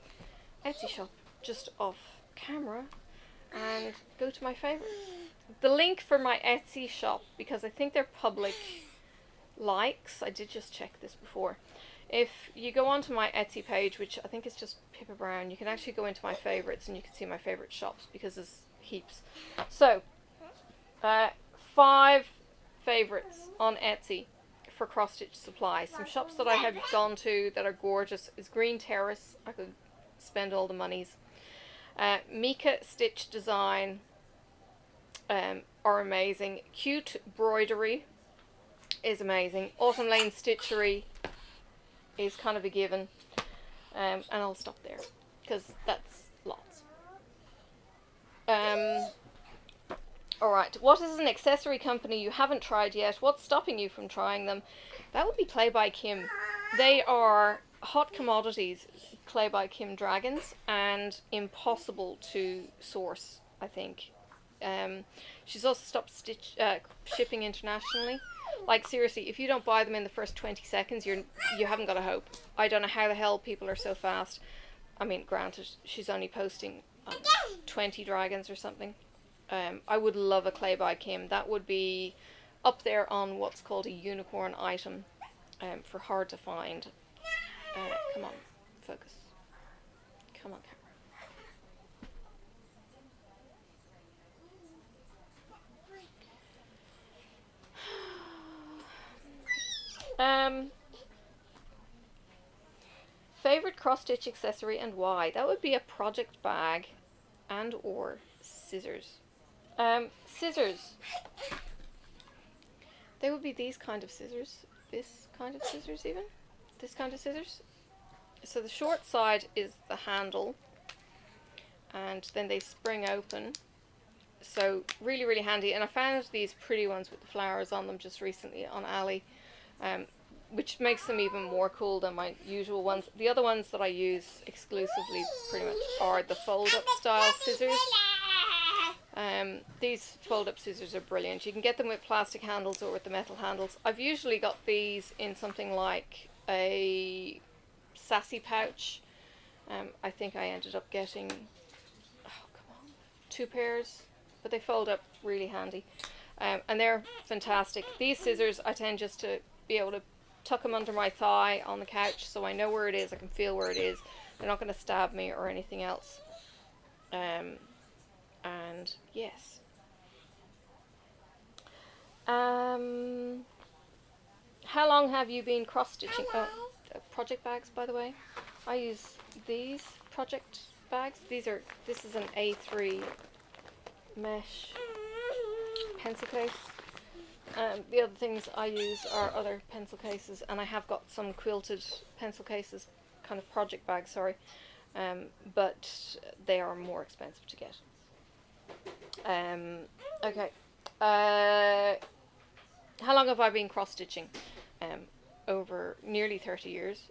Etsy shop just off camera and go to my favorites. The link for my Etsy shop, because I think they're public likes, I did just check this before. If you go onto my Etsy page, which I think is just Pippa Brown, you can actually go into my favorites and you can see my favorite shops, because there's heaps. So, 5 favorites on Etsy for cross-stitch supplies. Some shops that I have gone to that are gorgeous is Green Terrace. I could spend all the monies. Mika Stitch Design are amazing. Cute Broidery is amazing. Autumn Lane Stitchery is kind of a given. And I'll stop there because that's lots. Alright, what is an accessory company you haven't tried yet? What's stopping you from trying them? That would be Clay by Kim. They are hot commodities, Clay by Kim dragons, and impossible to source, I think. She's also stopped shipping internationally. Like, seriously, if you don't buy them in the first 20 seconds, you haven't got a hope. I don't know how the hell people are so fast. I mean, granted, she's only posting 20 dragons or something. I would love a Clay by Kim. That would be up there on what's called a unicorn item, for hard to find. Come on, focus. Come on, camera. Favorite cross-stitch accessory and why? That would be a project bag and or scissors. Scissors. They would be these kind of scissors. This kind of scissors even. This kind of scissors. So the short side is the handle, and then they spring open. So really, really handy. And I found these pretty ones with the flowers on them just recently on Ali, which makes them even more cool than my usual ones. The other ones that I use exclusively pretty much are the fold-up style scissors. These fold-up scissors are brilliant. You can get them with plastic handles or with the metal handles. I've usually got these in something like a sassy pouch. I think I ended up getting, 2 pairs, but they fold up really handy. And they're fantastic. These scissors, I tend just to be able to tuck them under my thigh on the couch so I know where it is, I can feel where it is. They're not going to stab me or anything else. And yes. How long have you been cross-stitching? Project bags, by the way. I use these project bags. This is an A3 mesh pencil case. The other things I use are other pencil cases, and I have got some quilted pencil cases, kind of project bags, sorry, but they are more expensive to get. Okay. How long have I been cross-stitching? Over nearly 30 years.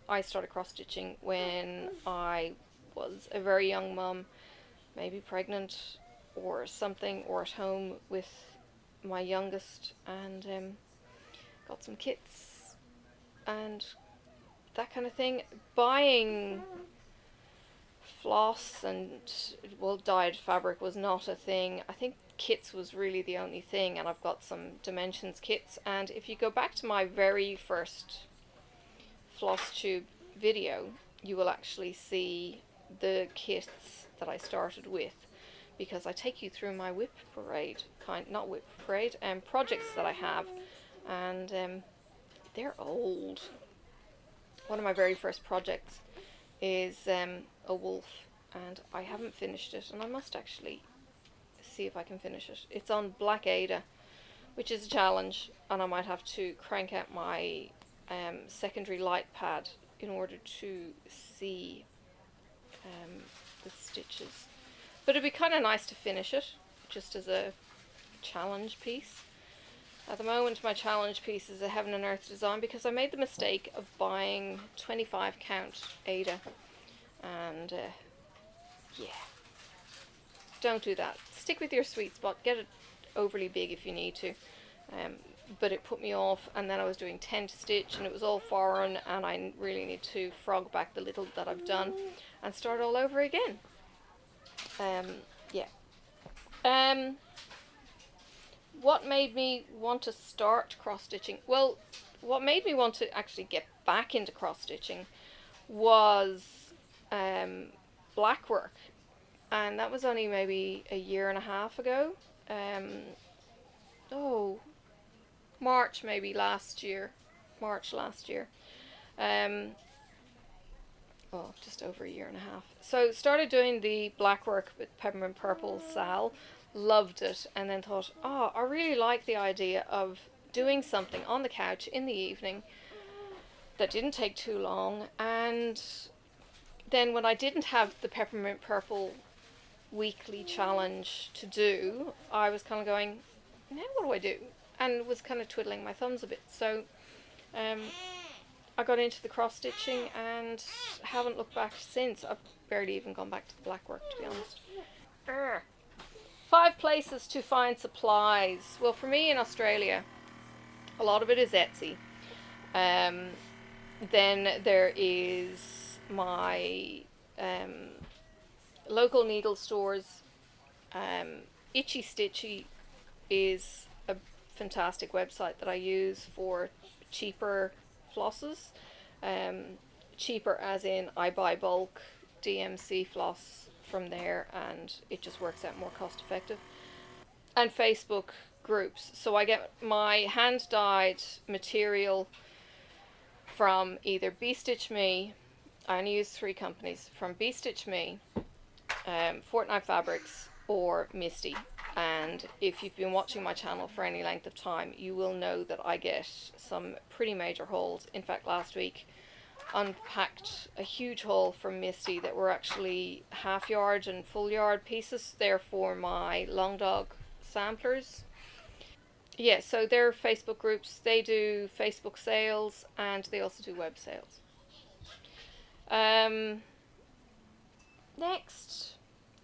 I started cross-stitching when I was a very young mum, maybe pregnant or something, or at home with my youngest, and got some kits and that kind of thing. Buying floss and, well, dyed fabric was not a thing. I think kits was really the only thing, and I've got some dimensions kits. And if you go back to my very first floss tube video, you will actually see the kits that I started with, because I take you through my whip parade, projects that I have, and they're old. One of my very first projects is a wolf, and I haven't finished it, and I must actually see if I can finish it. It's on Black Ada, which is a challenge, and I might have to crank out my secondary light pad in order to see the stitches. But it'd be kind of nice to finish it, just as a challenge piece. At the moment, my challenge piece is a Heaven and Earth design, because I made the mistake of buying 25 count Ada, and yeah, don't do that. Stick with your sweet spot. Get it overly big if you need to. But it put me off, and then I was doing 10 to stitch, and it was all foreign, and I really need to frog back the little that I've done and start all over again. Yeah. What made me want to start cross-stitching? Well, what made me want to actually get back into cross-stitching was black work, and that was only maybe a year and a half ago. March maybe last year. March last year. Just over a year and a half. So started doing the black work with Peppermint Purple Sal. Loved it, and then thought, I really like the idea of doing something on the couch in the evening that didn't take too long. And then when I didn't have the Peppermint Purple weekly challenge to do, I was kind of going, now what do I do? And was kind of twiddling my thumbs a bit. So I got into the cross stitching and haven't looked back since. I've barely even gone back to the black work, to be honest. 5 places to find supplies. Well, for me in Australia, a lot of it is Etsy. Then there is my local needle stores. Itchy Stitchy is a fantastic website that I use for cheaper flosses. Cheaper as in I buy bulk DMC floss from there and it just works out more cost effective. And Facebook groups. So I get my hand dyed material from either Stitch Me, I only use 3 companies, from Stitch Me, Fortnite Fabrics, or Misty. And if you've been watching my channel for any length of time, you will know that I get some pretty major hauls. In fact, last week unpacked a huge haul from Misty that were actually half yard and full yard pieces. They're for my long dog samplers. Yeah, so they're Facebook groups. They do Facebook sales and they also do web sales. Next,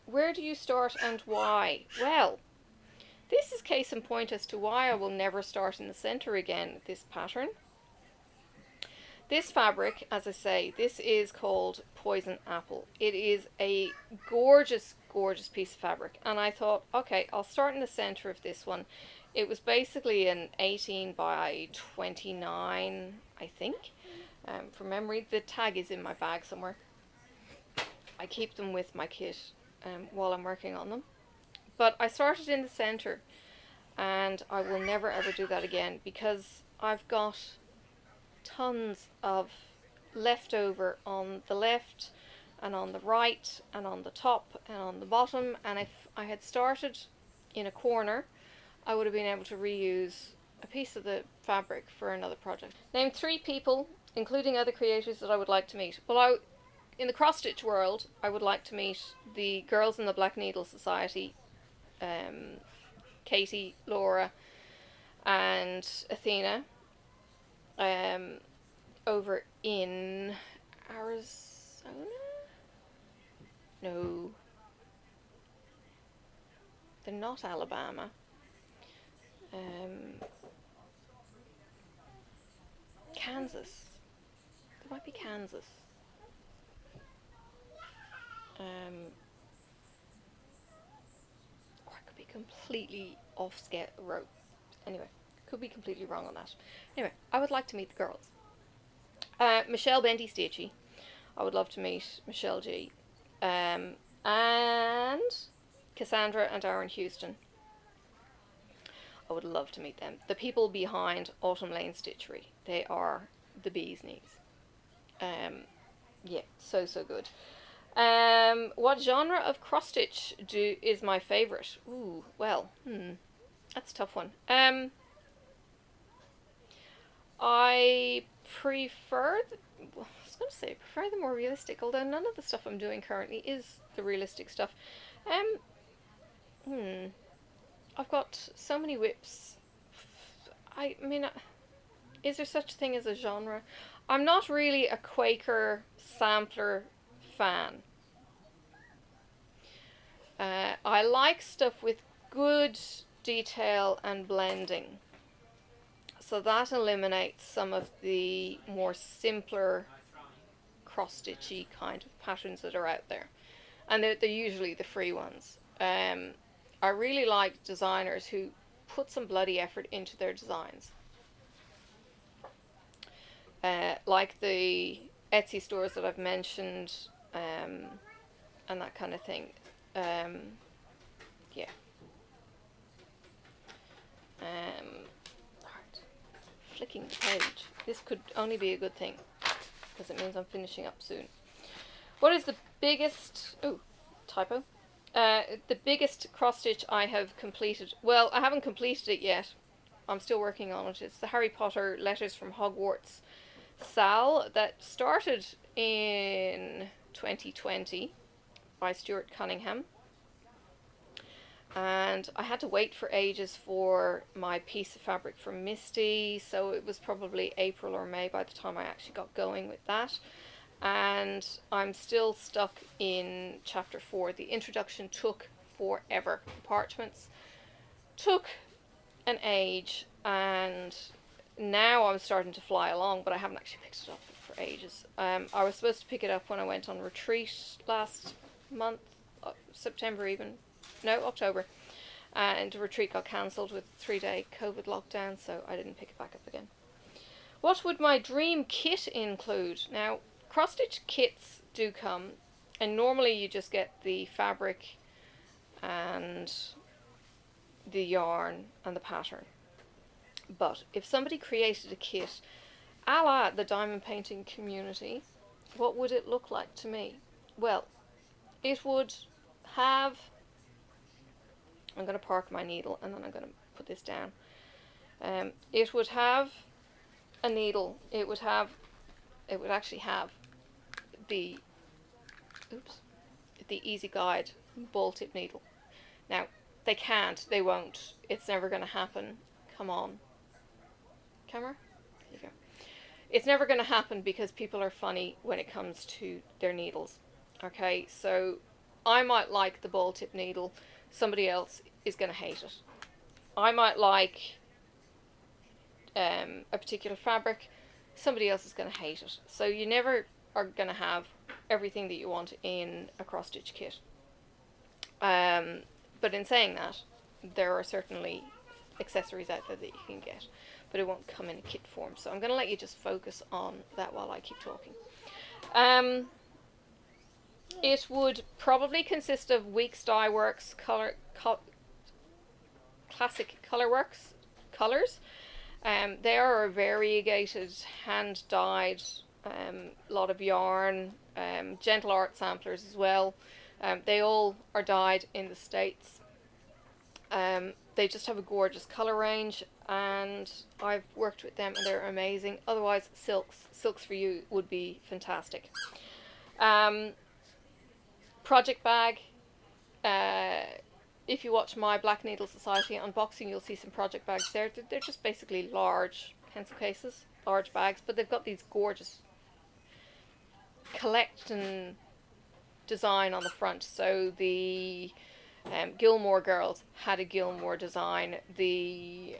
where do you start and why? Well, this is case in point as to why I will never start in the center again, this pattern. This fabric, as I say, this is called Poison Apple. It is a gorgeous, gorgeous piece of fabric. And I thought, okay, I'll start in the center of this one. It was basically an 18 by 29, I think. From memory, the tag is in my bag somewhere. I keep them with my kit while I'm working on them. But I started in the center and I will never ever do that again because I've got tons of leftover on the left and on the right and on the top and on the bottom, and if I had started in a corner I would have been able to reuse a piece of the fabric for another project. Name 3 people, including other creators, that I would like to meet. Well, in the cross stitch world, I would like to meet the girls in the Black Needle Society, Katie, Laura and Athena, over in Arizona? No, they're not Alabama. Kansas. There might be Kansas. Or I could be completely off road. Anyway, could be completely wrong on that. Anyway, I would like to meet the girls. Michelle Bendy Stitchy. I would love to meet Michelle G. And Cassandra and Aaron Houston. I would love to meet them. The people behind Autumn Lane Stitchery. They are the bee's knees. Yeah, so good. What genre of cross stitch is my favourite? Ooh, well, that's a tough one. I prefer the more realistic, although none of the stuff I'm doing currently is the realistic stuff. I've got so many whips. I mean, is there such a thing as a genre? I'm not really a Quaker sampler fan. I like stuff with good detail and blending. So that eliminates some of the more simpler cross-stitchy kind of patterns that are out there. And they're usually the free ones. I really like designers who put some bloody effort into their designs. Like the Etsy stores that I've mentioned, and that kind of thing. Yeah. Right. Flicking the page. This could only be a good thing, because it means I'm finishing up soon. What is the biggest... Oh, typo. The biggest cross stitch I have completed. Well, I haven't completed it yet. I'm still working on it. It's the Harry Potter Letters from Hogwarts Sal that started in 2020 by Stuart Cunningham. and I had to wait for ages for my piece of fabric from Misty, so it was probably April or May by the time I actually got going with that. And I'm still stuck in chapter 4. The introduction took forever. Parchments took an age, and now I'm starting to fly along, but I haven't actually picked it up for ages. I was supposed to pick it up when I went on retreat last month, September even, no, October, and the retreat got cancelled with 3-day COVID lockdown, so I didn't pick it back up again. What would my dream kit include? Now, cross-stitch kits do come, and normally you just get the fabric and the yarn and the pattern. But if somebody created a kit a la the diamond painting community, what would it look like to me? Well, it would have, I'm going to park my needle and then I'm going to put this down. It would have a needle. It would actually have the Easy Guide ball tip needle. Now, they won't, it's never going to happen. Come on. Camera? There you go. It's never going to happen because people are funny when it comes to their needles. Okay, so I might like the ball tip needle, somebody else is going to hate it. I might like a particular fabric, somebody else is going to hate it. So you never are going to have everything that you want in a cross-stitch kit. But in saying that, there are certainly accessories out there that you can get, but it won't come in a kit form. So I'm going to let you just focus on that while I keep talking. It would probably consist of Weeks Dye Works Classic Colorworks colors. They are variegated, hand-dyed, lot of yarn, gentle art samplers as well. They all are dyed in the States. They just have a gorgeous colour range, and I've worked with them and they're amazing. Otherwise, silks for you would be fantastic. Project bag. If you watch my Black Needle Society unboxing, you'll see some project bags there. They're just basically large pencil cases, large bags, but they've got these gorgeous collection design on the front. So the Gilmore girls had a Gilmore design. The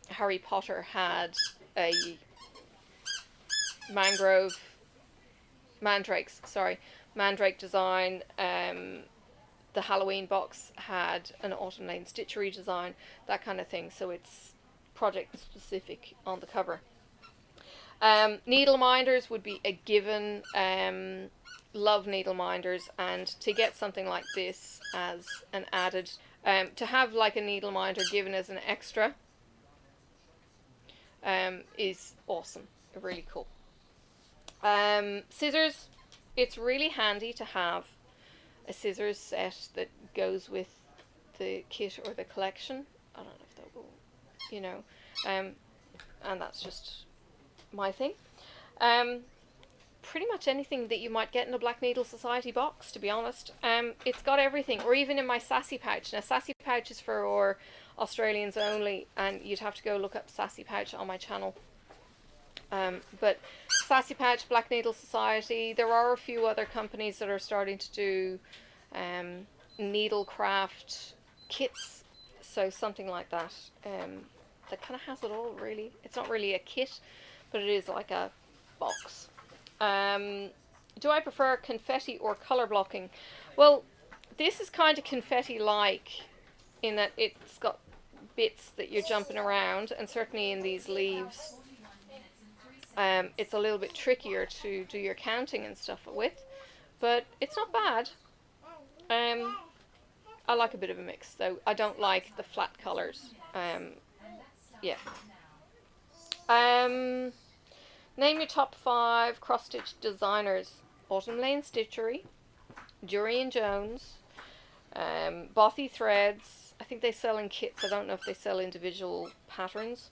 Harry Potter had a Mandrake design. The Halloween box had an Autumn Lane Stitchery design, that kind of thing. So it's project specific on the cover. Needle minders would be a given. Love needle minders, and to get something like this as an added, to have like a needle minder given as an extra is awesome, really cool. Scissors, it's really handy to have a scissors set that goes with the kit or the collection. I don't know if that will, you know, and that's just my thing. Pretty much anything that you might get in a Black Needle Society box, to be honest. It's got everything, or even in my Sassy Pouch. Now, Sassy Pouch is for Australians only, and you'd have to go look up Sassy Pouch on my channel. But Sassy Pouch, Black Needle Society, there are a few other companies that are starting to do needlecraft kits, so something like that. That kind of has it all, really. It's not really a kit, but it is like a box. Do I prefer confetti or colour blocking? Well, this is kind of confetti-like in that it's got bits that you're jumping around, and certainly in these leaves it's a little bit trickier to do your counting and stuff with, but it's not bad. I like a bit of a mix, though. I don't like the flat colours. Yeah. Name your top 5 cross-stitch designers. Autumn Lane Stitchery, Durian Jones, Bothy Threads. I think they sell in kits. I don't know if they sell individual patterns.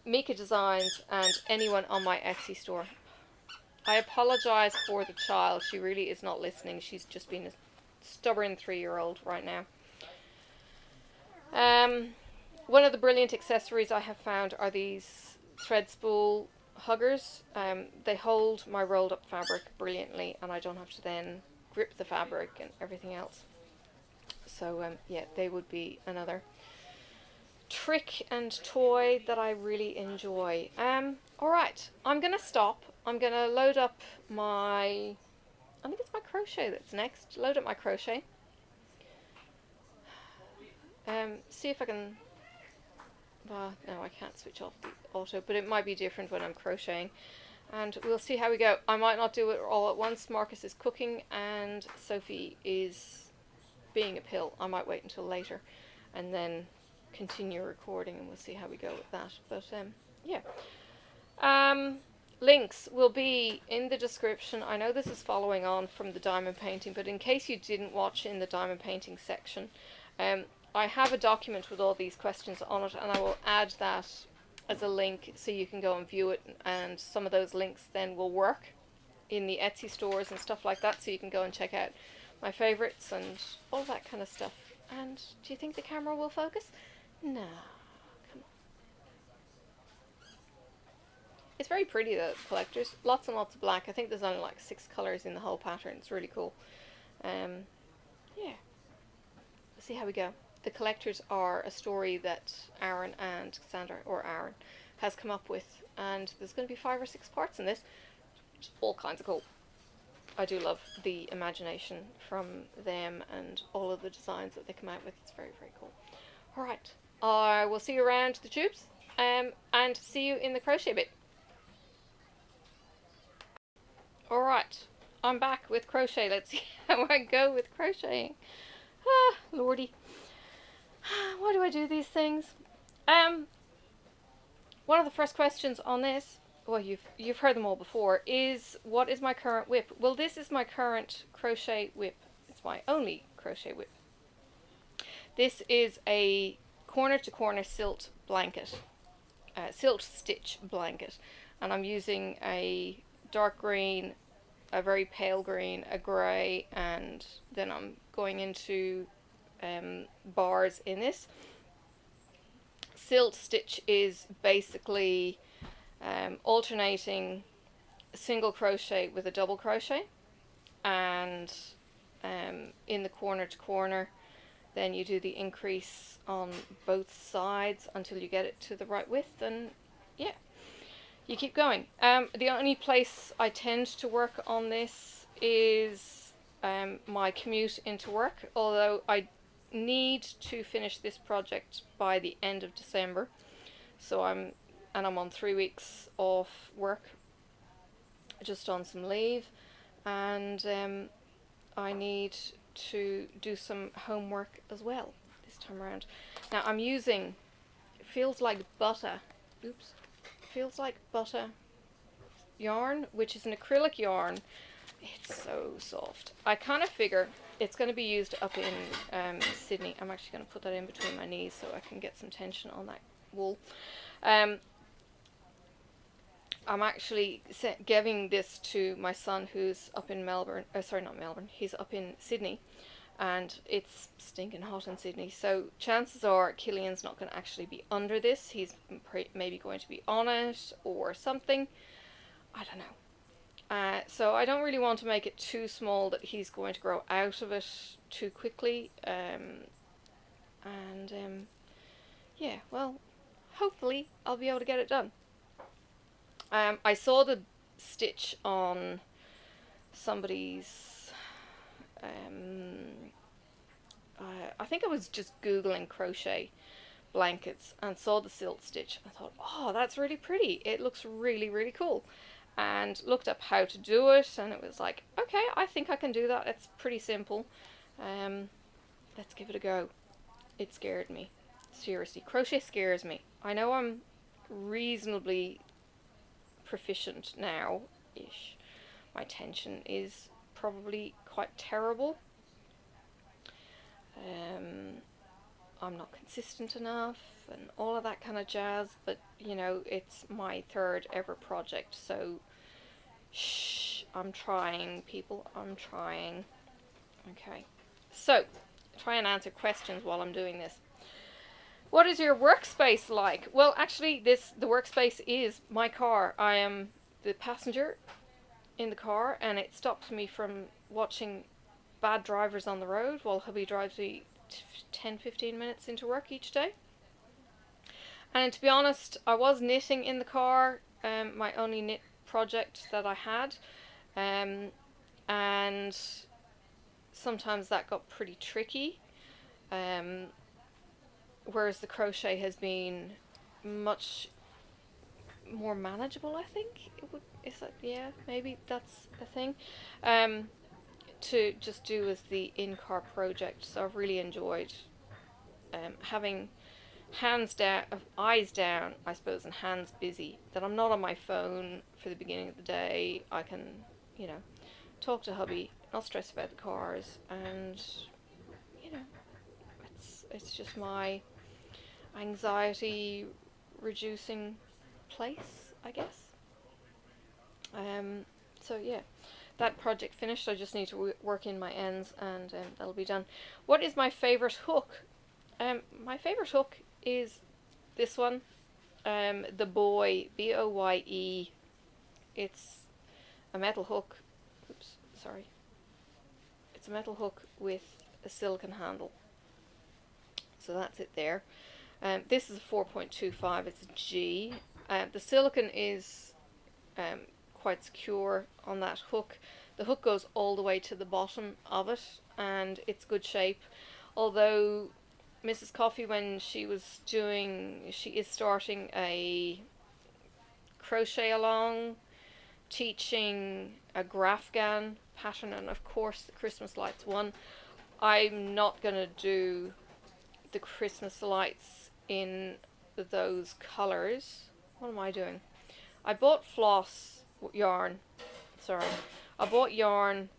Mika Designs, and anyone on my Etsy store. I apologise for the child. She really is not listening. She's just been a stubborn 3-year-old right now. One of the brilliant accessories I have found are these thread spool huggers. They hold my rolled up fabric brilliantly, and I don't have to then grip the fabric and everything else. So yeah, they would be another trick and toy that I really enjoy. Alright, I'm gonna stop. I'm gonna load up my, I think it's my crochet that's next. Load up my crochet. See if I can, no, I can't switch off the auto, but it might be different when I'm crocheting. And we'll see how we go. I might not do it all at once. Marcus is cooking and Sophie is being a pill. I might wait until later and then continue recording, and we'll see how we go with that. But yeah. Links will be in the description. I know this is following on from the diamond painting, but in case you didn't watch in the diamond painting section, I have a document with all these questions on it, and I will add that as a link so you can go and view it, and some of those links then will work in the Etsy stores and stuff like that, so you can go and check out my favorites and all that kind of stuff. And do you think the camera will focus? No. Come on. It's very pretty though, the collectors. Lots and lots of black. I think there's only like 6 colours in the whole pattern. It's really cool. Yeah. Let's see how we go. The collectors are a story that Aaron and Cassandra, or Aaron, has come up with, and there's going to be 5 or 6 parts in this. It's all kinds of cool. I do love the imagination from them and all of the designs that they come out with. It's very, very cool. Alright, I will see you around the tubes, and see you in the crochet bit. Alright, I'm back with crochet. Let's see how I go with crocheting. Ah, lordy. Why do I do these things? One of the first questions on this, well, you've heard them all before, is what is my current whip? Well, this is my current crochet whip. It's my only crochet whip. This is a corner-to-corner silt blanket, silt stitch blanket, and I'm using a dark green, a very pale green, a grey, and then I'm going into bars in this. Silt stitch is basically alternating single crochet with a double crochet, and in the corner to corner then you do the increase on both sides until you get it to the right width, and yeah, you keep going. The only place I tend to work on this is my commute into work, although I need to finish this project by the end of December, so I'm on 3 weeks off work, just on some leave, and I need to do some homework as well this time around. Now I'm using, it feels like butter yarn, which is an acrylic yarn. It's so soft. I kind of figure it's going to be used up in Sydney. I'm actually going to put that in between my knees so I can get some tension on that wool. I'm actually giving this to my son who's up in Melbourne, sorry, not Melbourne, he's up in Sydney, and it's stinking hot in Sydney, so chances are Killian's not going to actually be under this. He's maybe going to be on it or something. I don't know. So I don't really want to make it too small that he's going to grow out of it too quickly. Yeah, well, hopefully I'll be able to get it done. I saw the stitch on somebody's, I think I was just Googling crochet blankets and saw the silt stitch. I thought, oh, that's really pretty. It looks really, really cool. And looked up how to do it, and it was like, okay, I think I can do that. It's pretty simple. Let's give it a go. It scared me. Seriously, crochet scares me. I know I'm reasonably proficient now-ish. My tension is probably quite terrible. I'm not consistent enough and all of that kind of jazz, but you know, it's my 3rd ever project, so shh, I'm trying, people, I'm trying. Okay, so try and answer questions while I'm doing this. What is your workspace like? Well, actually, the workspace is my car. I am the passenger in the car, and it stops me from watching bad drivers on the road while hubby drives me 10-15 minutes into work each day. And to be honest, I was knitting in the car, my only knit project that I had, and sometimes that got pretty tricky. Whereas the crochet has been much more manageable, I think. Is that, yeah, maybe that's a thing. To just do as the in-car project. So I've really enjoyed having hands down, eyes down, I suppose, and hands busy. That I'm not on my phone for the beginning of the day. I can, you know, talk to hubby, not stress about the cars, and you know, it's just my anxiety reducing place, I guess. So yeah, that project finished. I just need to work in my ends, and that'll be done. What is my favorite hook? My favorite hook is this one, the Boy, Boye. It's a metal hook. Oops, sorry. It's a metal hook with a silicone handle. So that's it there. This is a 4.25. It's a G. The silicone is quite secure on that hook. The hook goes all the way to the bottom of it, and it's good shape. Although Mrs. Coffee, when she is starting a crochet along, teaching a Grafgan pattern, and of course the Christmas lights one. I'm not gonna do the Christmas lights in those colors. What am I doing? I bought floss yarn. Sorry. I bought yarn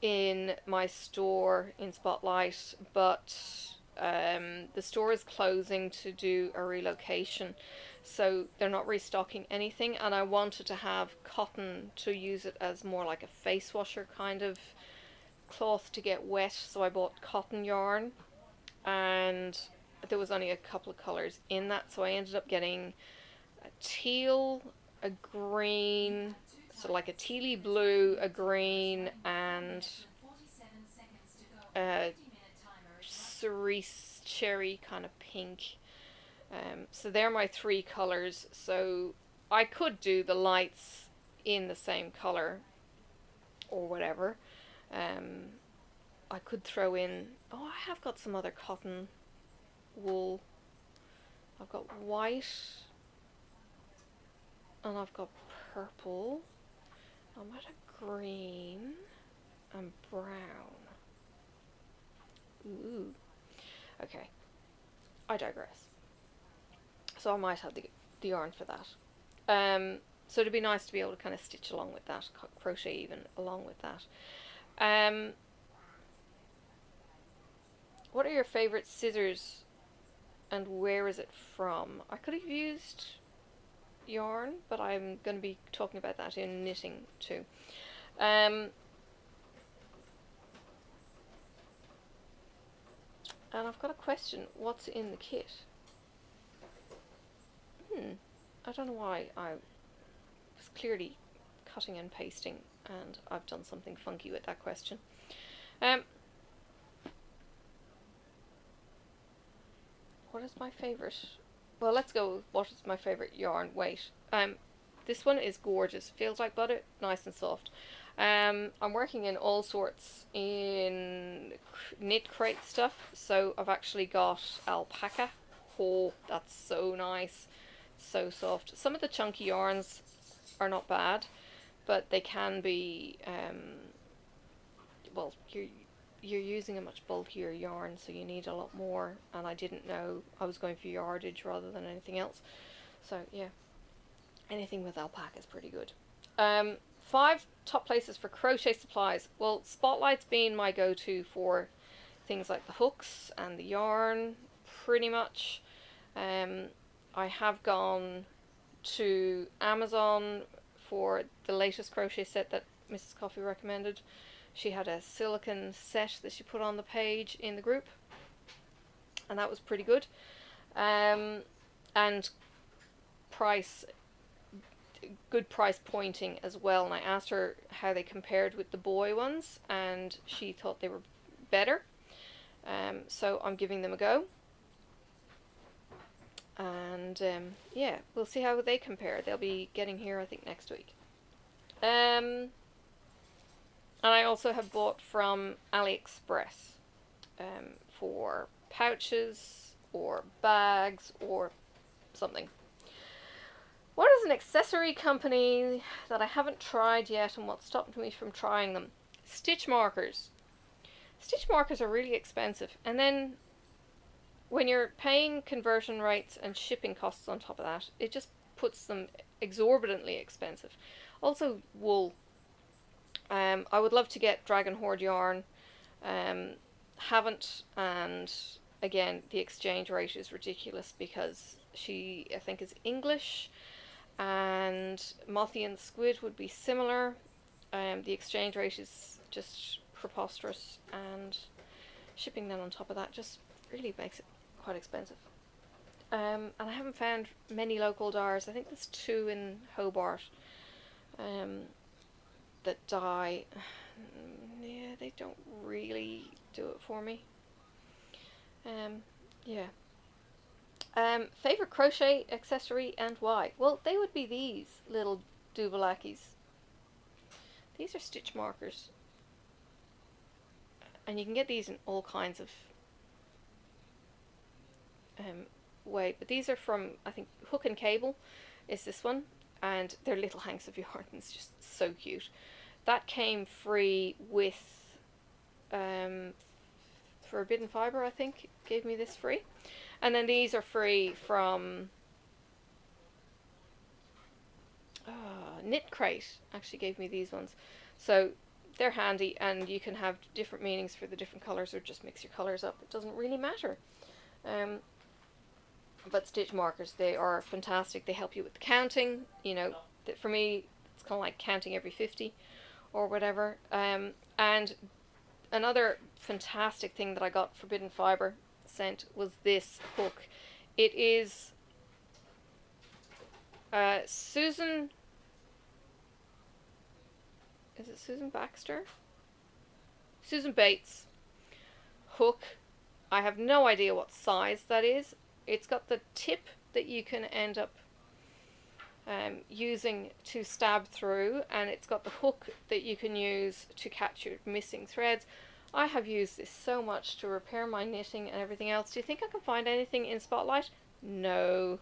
in my store in Spotlight, but the store is closing to do a relocation, so they're not restocking anything, and I wanted to have cotton to use it as more like a face washer kind of cloth to get wet, so I bought cotton yarn, and there was only a couple of colors in that, so I ended up getting a teal, a green, so like a tealy blue, a green, and a cerise cherry kind of pink. So they're my three colors. So I could do the lights in the same color or whatever. I could throw in, oh, I have got some other cotton wool. I've got white, and I've got purple. I might have green and brown. Ooh. Okay. I digress. So I might have the yarn for that. So it'd be nice to be able to kind of stitch along with that, crochet even along with that. What are your favorite scissors, and where is it from? I could have used yarn, but I'm going to be talking about that in knitting too. And I've got a question. What's in the kit? I don't know why. I was clearly cutting and pasting, and I've done something funky with that question. What is my favorite? Well, let's go with what is my favorite yarn. Wait. This one is gorgeous. Feels like butter. Nice and soft. I'm working in all sorts in knit crate stuff. So I've actually got alpaca. Oh, that's so nice. So soft. Some of the chunky yarns are not bad, but they can be, well, you're using a much bulkier yarn, so you need a lot more, and I didn't know. I was going for yardage rather than anything else. So yeah, anything with alpaca is pretty good. 5 top places for crochet supplies. Well, Spotlight's been my go-to for things like the hooks and the yarn, pretty much. I have gone to Amazon for the latest crochet set that Mrs. Coffee recommended. She had a silicone set that she put on the page in the group. and that was pretty good. And good price pointing as well. And I asked her how they compared with the boy ones, and she thought they were better. So I'm giving them a go. And yeah, we'll see how they compare. They'll be getting here, I think, next week. And I also have bought from AliExpress for pouches or bags or something. What is an accessory company that I haven't tried yet, and what stopped me from trying them? Stitch markers. Stitch markers are really expensive, and then when you're paying conversion rates and shipping costs on top of that, it just puts them exorbitantly expensive. Also, wool. I would love to get Dragon Horde yarn. Haven't, and again, the exchange rate is ridiculous because she, I think, is English, and Mothy and Squid would be similar. The exchange rate is just preposterous, and shipping them on top of that just really makes it quite expensive. And I haven't found many local dyers. I think there's 2 in Hobart that dye. Yeah, they don't really do it for me. Yeah. Favorite crochet accessory and why? Well, they would be these little doobalakis. These are stitch markers, and you can get these in all kinds of way, but these are from, I think, Hook and Cable is this one, and they're little hanks of yarn. It's just so cute. That came free with Forbidden Fibre, I think, gave me this free. And then these are free from Knit Crate, actually gave me these ones. So they're handy, and you can have different meanings for the different colours, or just mix your colours up. It doesn't really matter. But stitch markers, they are fantastic. They help you with the counting. You know, for me, it's kind of like counting every 50 or whatever. And another fantastic thing that I got Forbidden Fibre sent was this hook. It is Susan, is it Susan Baxter? Susan Bates hook. I have no idea what size that is. It's got the tip that you can end up using to stab through, and it's got the hook that you can use to catch your missing threads. I have used this so much to repair my knitting and everything else. Do you think I can find anything in Spotlight? No.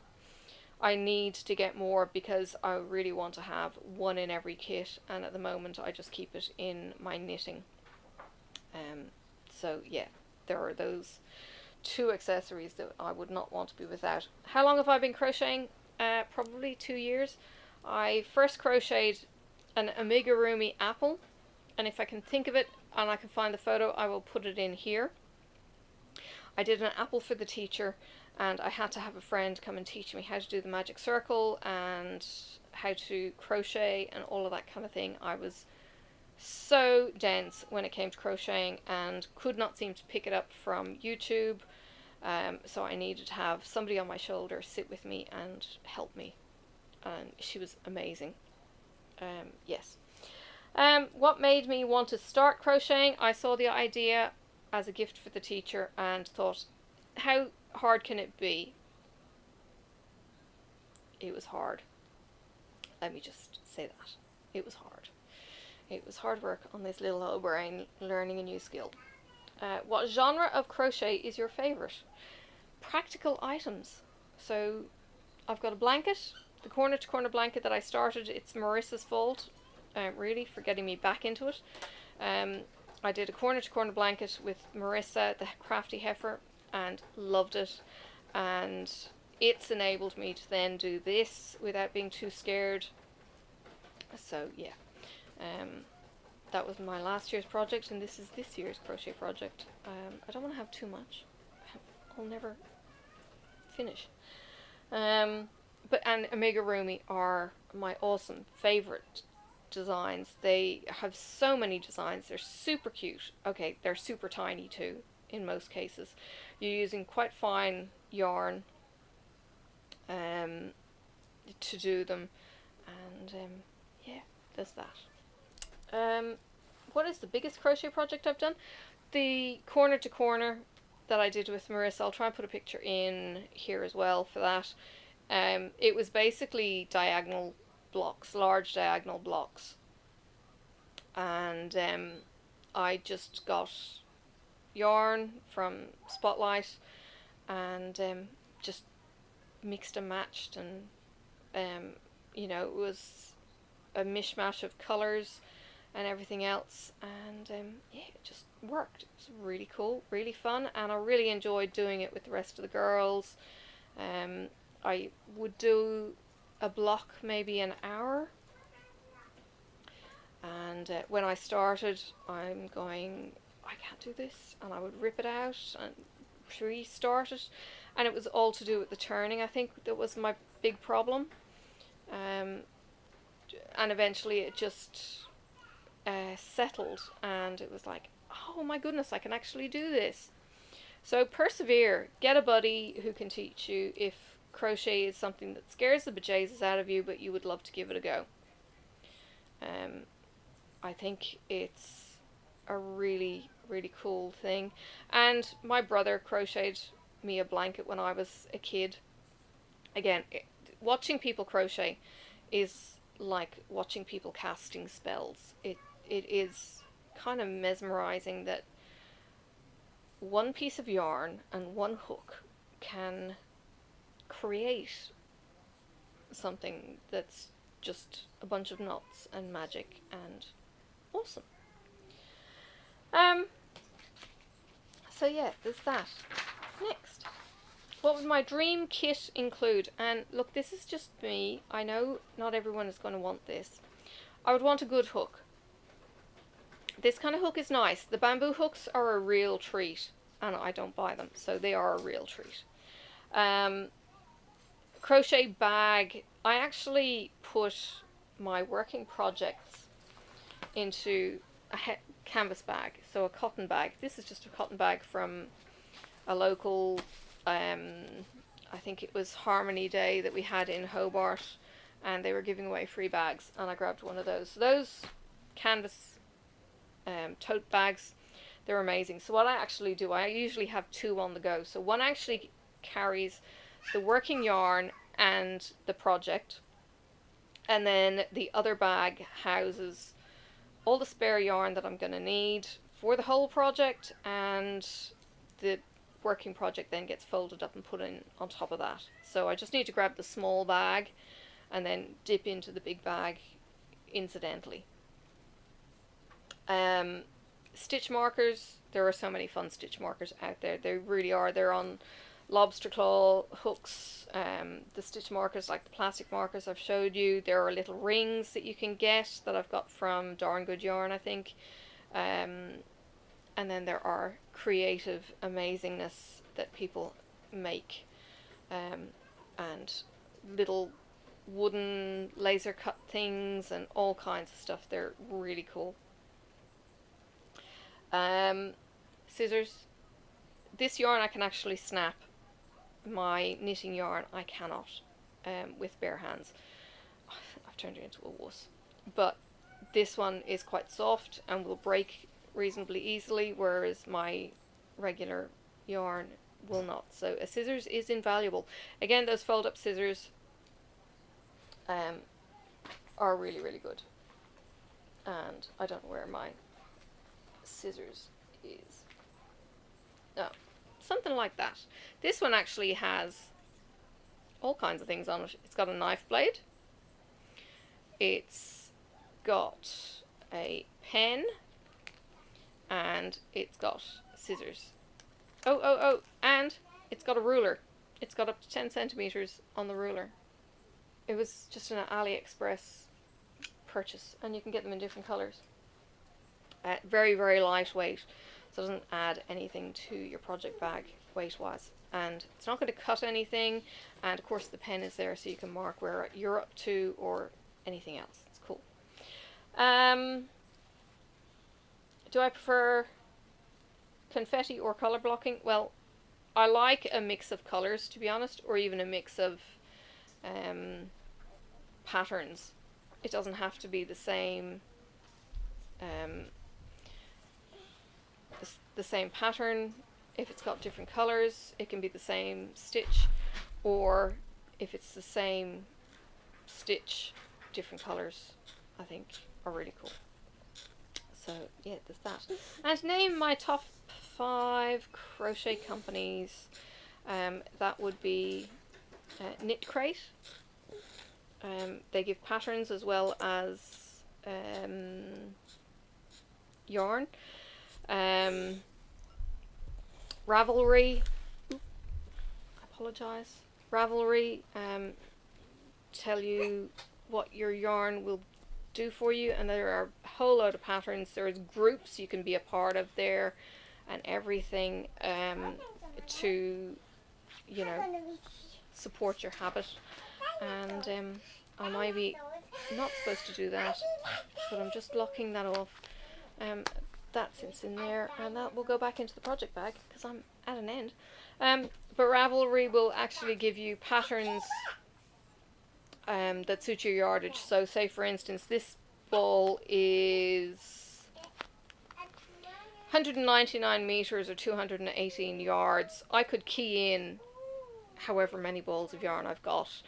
I need to get more because I really want to have one in every kit, and at the moment I just keep it in my knitting. So yeah, there are those 2 accessories that I would not want to be without. How long have I been crocheting? Probably 2 years. I first crocheted an amigurumi apple, and if I can think of it and I can find the photo, I will put it in here. I did an apple for the teacher, and I had to have a friend come and teach me how to do the magic circle and how to crochet and all of that kind of thing. I was so dense when it came to crocheting and could not seem to pick it up from YouTube. So I needed to have somebody on my shoulder sit with me and help me, and she was amazing. Yes. What made me want to start crocheting? I saw the idea as a gift for the teacher and thought, how hard can it be? It was hard. Let me just say that. It was hard. It was hard work on this little old brain learning a new skill. What genre of crochet is your favourite? Practical items. So I've got a blanket, the corner to corner blanket that I started. It's Marissa's fault, really, for getting me back into it. I did a corner to corner blanket with Marissa, the crafty heifer, and loved it. And it's enabled me to then do this without being too scared. So yeah. That was my last year's project, and this is this year's crochet project. I don't want to have too much. I'll never finish. And amigurumi are my awesome favorite designs. They have so many designs. They're super cute. Okay, they're super tiny too. in most cases. You're using quite fine yarn to do them, and yeah, there's that. What is the biggest crochet project I've done? The corner to corner that I did with Marissa. I'll try and put a picture in here as well for that. It was basically diagonal blocks, large diagonal blocks, and I just got yarn from Spotlight and just mixed and matched, and you know, it was a mishmash of colours and everything else, and yeah, it just worked. It was really cool, really fun, and I really enjoyed doing it with the rest of the girls. I would do a block maybe an hour, and when I started, I'm going, I can't do this, and I would rip it out and restart it, and it was all to do with the turning. I think that was my big problem, and eventually it just settled, and it was like, oh my goodness, I can actually do this. So persevere, get a buddy who can teach you if crochet is something that scares the bejesus out of you, but you would love to give it a go. I think it's a really, really cool thing. And my brother crocheted me a blanket when I was a kid. Again, watching people crochet is like watching people casting spells. It is kind of mesmerizing that one piece of yarn and one hook can create something that's just a bunch of knots and magic and awesome. So yeah, there's that. Next, what would my dream kit include? And look, this is just me. I know not everyone is going to want this. I would want a good hook. This kind of hook is nice. The bamboo hooks are a real treat, and I don't buy them, so they are a real treat. Crochet bag. I actually put my working projects into a canvas bag, so a cotton bag. This is just a cotton bag from a local, I think it was Harmony Day that we had in Hobart, and they were giving away free bags, and I grabbed one of those. So those canvas tote bags, they're amazing. So what I actually do, I usually have two on the go. So one actually carries the working yarn and the project, and then the other bag houses all the spare yarn that I'm going to need for the whole project, and the working project then gets folded up and put in on top of that. So I just need to grab the small bag and then dip into the big bag incidentally. Stitch markers. There are so many fun stitch markers out there. They really are. They're on lobster claw hooks. The stitch markers, like the plastic markers I've showed you. There are little rings that you can get that I've got from Darn Good Yarn, I think. And then there are creative amazingness that people make, and little wooden laser cut things and all kinds of stuff. They're really cool. Scissors. This yarn I can actually snap. My knitting yarn I cannot, with bare hands. I've turned it into a wuss. But this one is quite soft and will break reasonably easily, whereas my regular yarn will not. So a scissors is invaluable. Again, those fold up scissors are really, really good. And I don't know where my scissors is. Oh, something like that. This one actually has all kinds of things on it. It's got a knife blade. It's got a pen. And it's got scissors. Oh, and it's got a ruler. It's got up to 10 centimeters on the ruler. It was just an AliExpress purchase, and you can get them in different colors. Very, very lightweight, so it doesn't add anything to your project bag weight-wise. And it's not going to cut anything, and of course the pen is there so you can mark where you're up to or anything else. It's cool. Do I prefer confetti or color blocking? Well, I like a mix of colors, to be honest, or even a mix of patterns. It doesn't have to be the same the same pattern. If it's got different colors, it can be the same stitch, or if it's the same stitch, different colors, I think are really cool. So yeah, there's that. And name my top 5 crochet companies. That would be Knit Crate. They give patterns as well as yarn. Ravelry. I apologise. Ravelry tell you what your yarn will do for you, and there are a whole load of patterns. There's groups you can be a part of there, and everything to, you know, support your habit. And I might be not supposed to do that, but I'm just blocking that off. That sits in there, and that will go back into the project bag because I'm at an end. But Ravelry will actually give you patterns that suit your yardage. So say for instance this ball is 199 meters or 218 yards. I could key in however many balls of yarn I've got,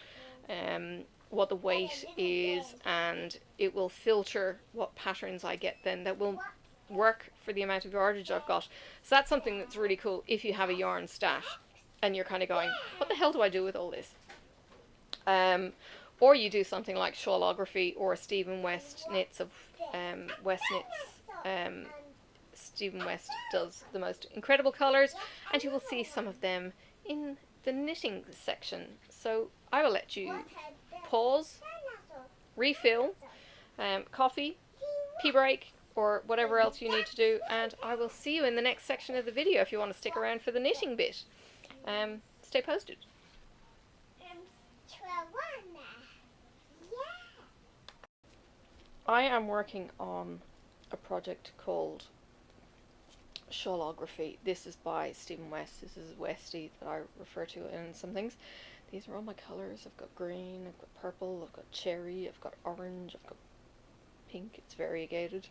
what the weight is, and it will filter what patterns I get then that will work for the amount of yardage I've got. So that's something that's really cool if you have a yarn stash and you're kind of going, what the hell do I do with all this? Or you do something like Shawlography or Stephen West Knits of West Knits. Stephen West does the most incredible colours, and you will see some of them in the knitting section. So I will let you pause, refill, coffee, pee break, or whatever else you need to do, and I will see you in the next section of the video if you want to stick around for the knitting bit. Stay posted. I am working on a project called Shawlography. This is by Stephen West. This is Westy that I refer to in some things. These are all my colours. I've got green, I've got purple, I've got cherry, I've got orange, I've got pink. It's variegated,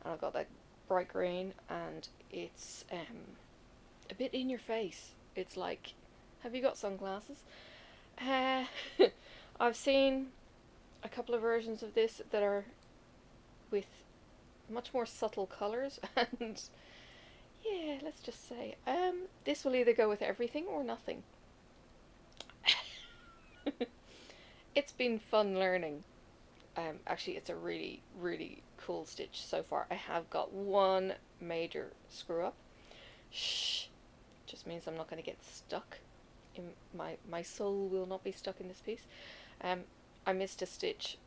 and I've got that bright green, and it's a bit in your face. It's like, have you got sunglasses? I've seen a couple of versions of this that are with much more subtle colours, and yeah, let's just say this will either go with everything or nothing. It's been fun learning. Actually, it's a really, really cool stitch so far. I have got one major screw up. Shh, just means I'm not going to get stuck. In my soul will not be stuck in this piece. I missed a stitch,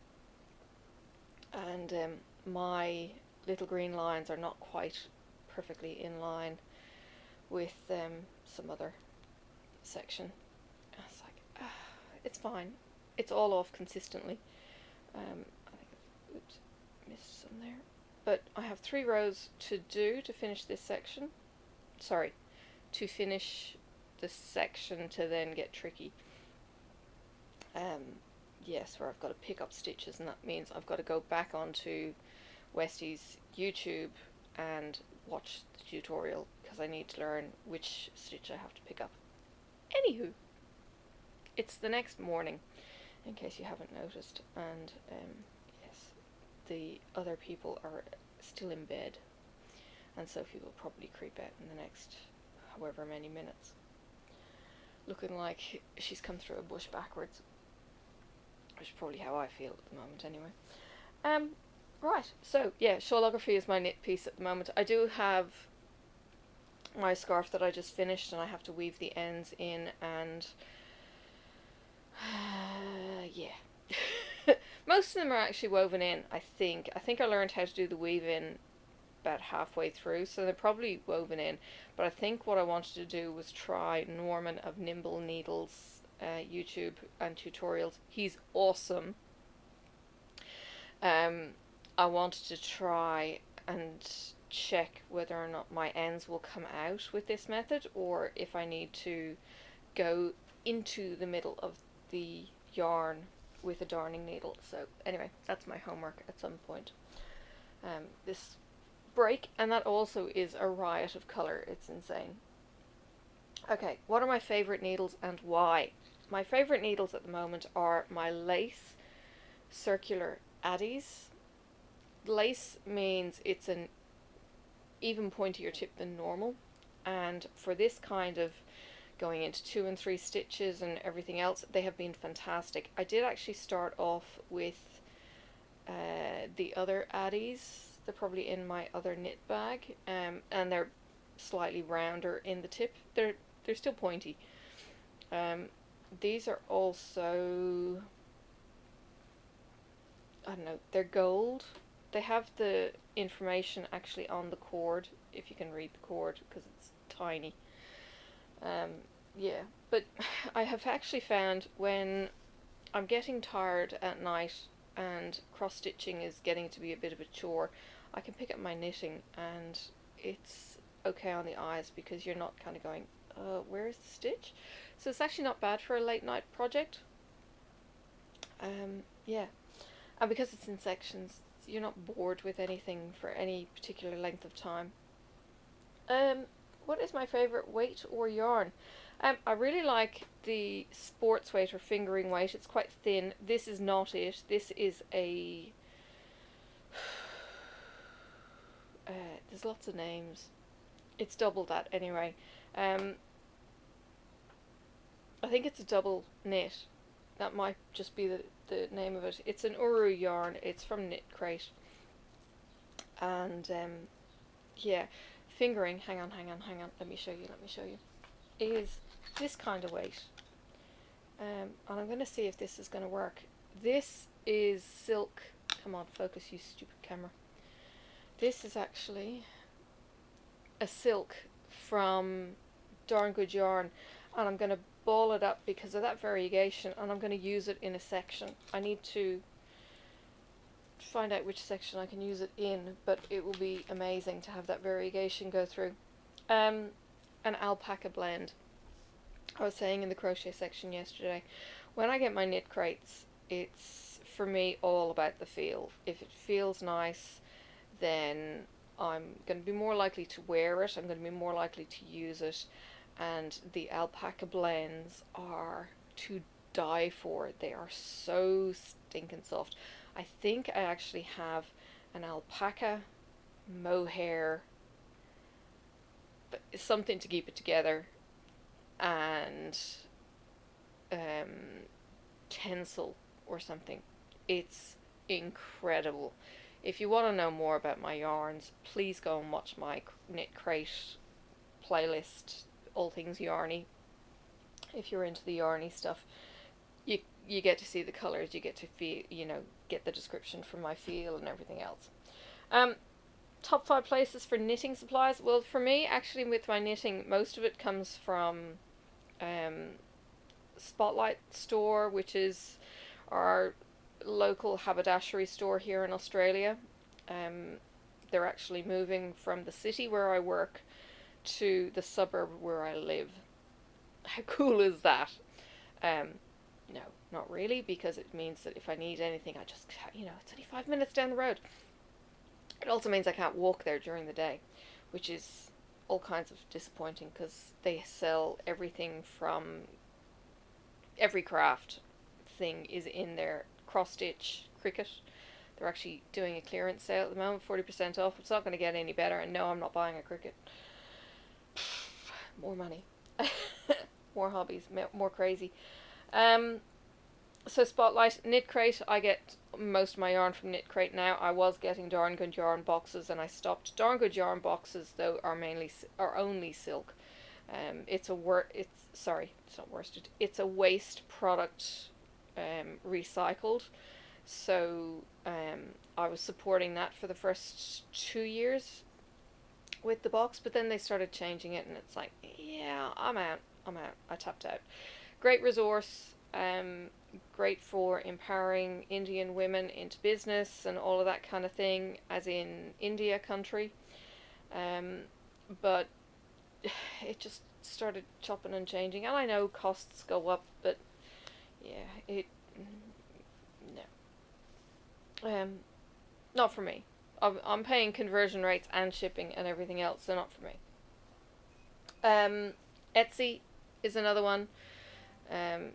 and my little green lines are not quite perfectly in line with some other section. I was like, it's fine. It's all off consistently. I think, oops, missed some there. But I have 3 rows to do to finish this section. Sorry, to finish this section to then get tricky. Yes, where I've got to pick up stitches, and that means I've got to go back onto Westy's YouTube and watch the tutorial because I need to learn which stitch I have to pick up. Anywho, it's the next morning, in case you haven't noticed, and yes, the other people are still in bed, and Sophie will probably creep out in the next however many minutes, looking like she's come through a bush backwards, which is probably how I feel at the moment anyway. Right, so yeah, Shawlography is my knit piece at the moment. I do have my scarf that I just finished, and I have to weave the ends in, and yeah. Most of them are actually woven in, I think. I think I learned how to do the weave in about halfway through, so they're probably woven in. But I think what I wanted to do was try Norman of Nimble Needles YouTube and tutorials. He's awesome. I wanted to try and check whether or not my ends will come out with this method, or if I need to go into the middle of the yarn with a darning needle. So anyway, that's my homework at some point this break, and that also is a riot of colour. It's insane. Okay, what are my favourite needles and why? My favourite needles at the moment are my lace circular addies. Lace means it's an even pointier tip than normal, and for this kind of going into 2 and 3 stitches and everything else, they have been fantastic. I did actually start off with the other addies. They're probably in my other knit bag, and they're slightly rounder in the tip. They're still pointy. These are also, I don't know, they're gold. They have the information actually on the cord, if you can read the cord, because it's tiny. Yeah, but I have actually found when I'm getting tired at night and cross-stitching is getting to be a bit of a chore, I can pick up my knitting and it's okay on the eyes, because you're not kind of going, where's the stitch? So it's actually not bad for a late night project. Yeah, and because it's in sections, you're not bored with anything for any particular length of time. What is my favourite weight or yarn? I really like the sports weight or fingering weight. It's quite thin. This is not it. This is a... there's lots of names. It's double that anyway. I think it's a double knit. That might just be the name of it. It's an Uru yarn. It's from Knit Crate. And yeah, fingering, hang on, let me show you, is this kind of weight. And I'm going to see if this is going to work. This is silk. Come on, focus, you stupid camera. This is actually a silk from Darn Good Yarn, and I'm going to ball it up because of that variegation, and I'm going to use it in a section. I need to find out which section I can use it in, but it will be amazing to have that variegation go through. An alpaca blend. I was saying in the crochet section yesterday, when I get my knit crates, it's for me all about the feel. If it feels nice, then I'm going to be more likely to wear it, I'm going to be more likely to use it, and the alpaca blends are to die for. They are so stinking soft. I think I actually have an alpaca mohair, but something to keep it together, and tencel or something. It's incredible. If you want to know more about my yarns, please go and watch my Knit Crate playlist, All Things Yarny. If you're into the yarny stuff, you get to see the colours, you get to feel, get the description from my feel and everything else. Top 5 places for knitting supplies. Well, for me, actually, with my knitting, most of it comes from Spotlight Store, which is our local haberdashery store here in Australia. They're actually moving from the city where I work to the suburb where I live. How cool is that? No, not really, because it means that if I need anything, I just, it's only 5 minutes down the road. It also means I can't walk there during the day, which is all kinds of disappointing, because they sell everything from every craft thing is in there. Cross stitch, cricket. They're actually doing a clearance sale at the moment, 40% off. It's not going to get any better, and no, I'm not buying a cricket. More money. More hobbies, more crazy. So Spotlight, Knit Crate, I get most of my yarn from Knit Crate now. I was getting Darn Good Yarn boxes and I stopped. Darn Good Yarn boxes though are only silk. It's not worsted. It's a waste product, recycled. So I was supporting that for the first 2 years with the box, but then they started changing it and it's like, yeah, I'm out. I tapped out. Great resource, great for empowering Indian women into business and all of that kind of thing, as in India country. But it just started chopping and changing, and I know costs go up, but yeah, no, not for me. I'm paying conversion rates and shipping and everything else, so not for me. Etsy is another one.